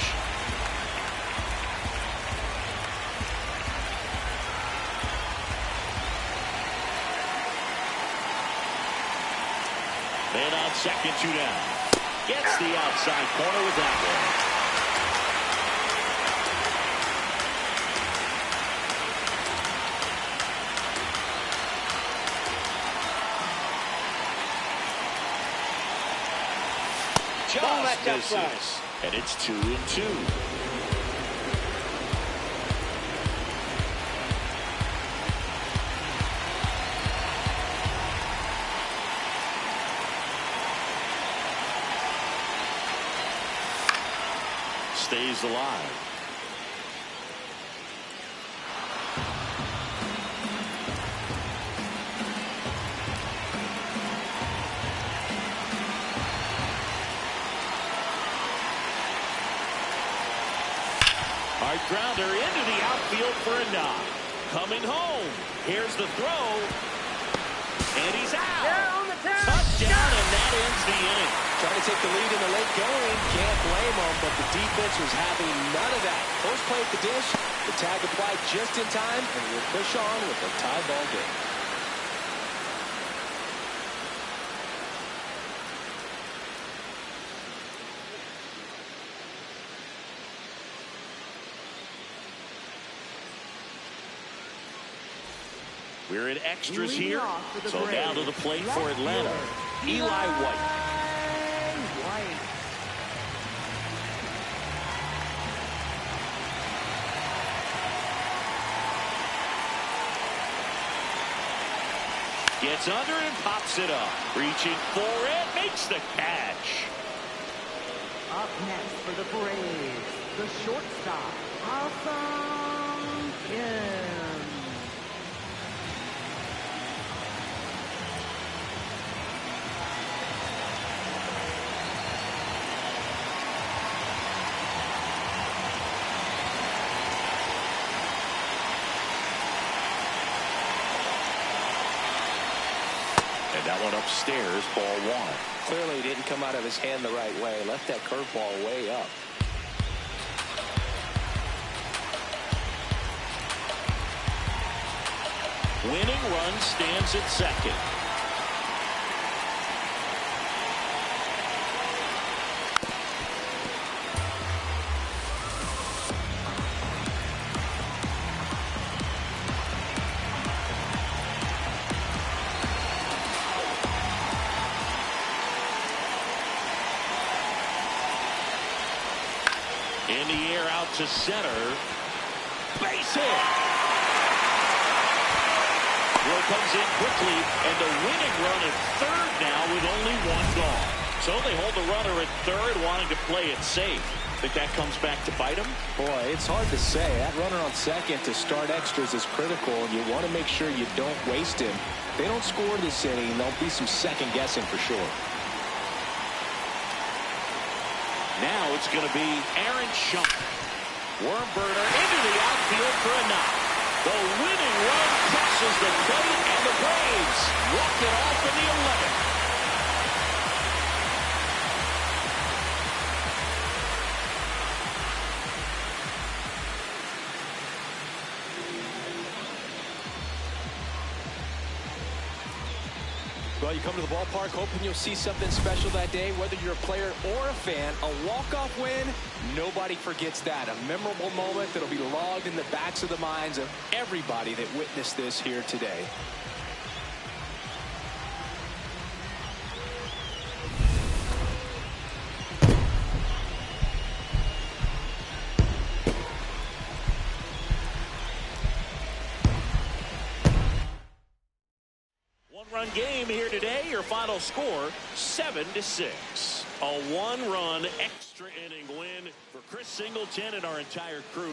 Man on second, 2 down. Gets the outside corner with that one. Just misses. And it's 2-2. Stays alive. Hard grounder into the outfield for a knock. Coming home. Here's the throw. And he's out. Touchdown, and that ends the inning. Trying to take the lead in the late going. Can't blame them, but the defense was having none of that. First play at the dish. The tag applied just in time, and we'll push on with a tie ball game. We're in extras here. So down to the plate for Atlanta, Eli White. Gets under and pops it up. Reaching for it, makes the catch. Up next for the Braves, the shortstop, Awesome Kim. And that one upstairs, ball 1. Clearly didn't come out of his hand the right way. Left that curveball way up. Winning run stands at second. In the air out to center. Base hit. Will comes in quickly, and the winning run at third now with only 1 gone. So they hold the runner at third, wanting to play it safe. Think that comes back to bite them? Boy, it's hard to say. That runner on second to start extras is critical, and you want to make sure you don't waste him. If they don't score this inning, there'll be some second guessing for sure. Now it's going to be Aaron Schunk. Worm burner into the outfield for a knock. The winning run crosses the plate, and the Braves walk it off in the 11th. Well, you come to the ballpark hoping you'll see something special that day, whether you're a player or a fan. A walk-off win, nobody forgets that. A memorable moment that'll be logged in the backs of the minds of everybody that witnessed this here today. One-run game here today. Your final score, 7-6. A 1-run extra inning win for Chris Singleton and our entire crew.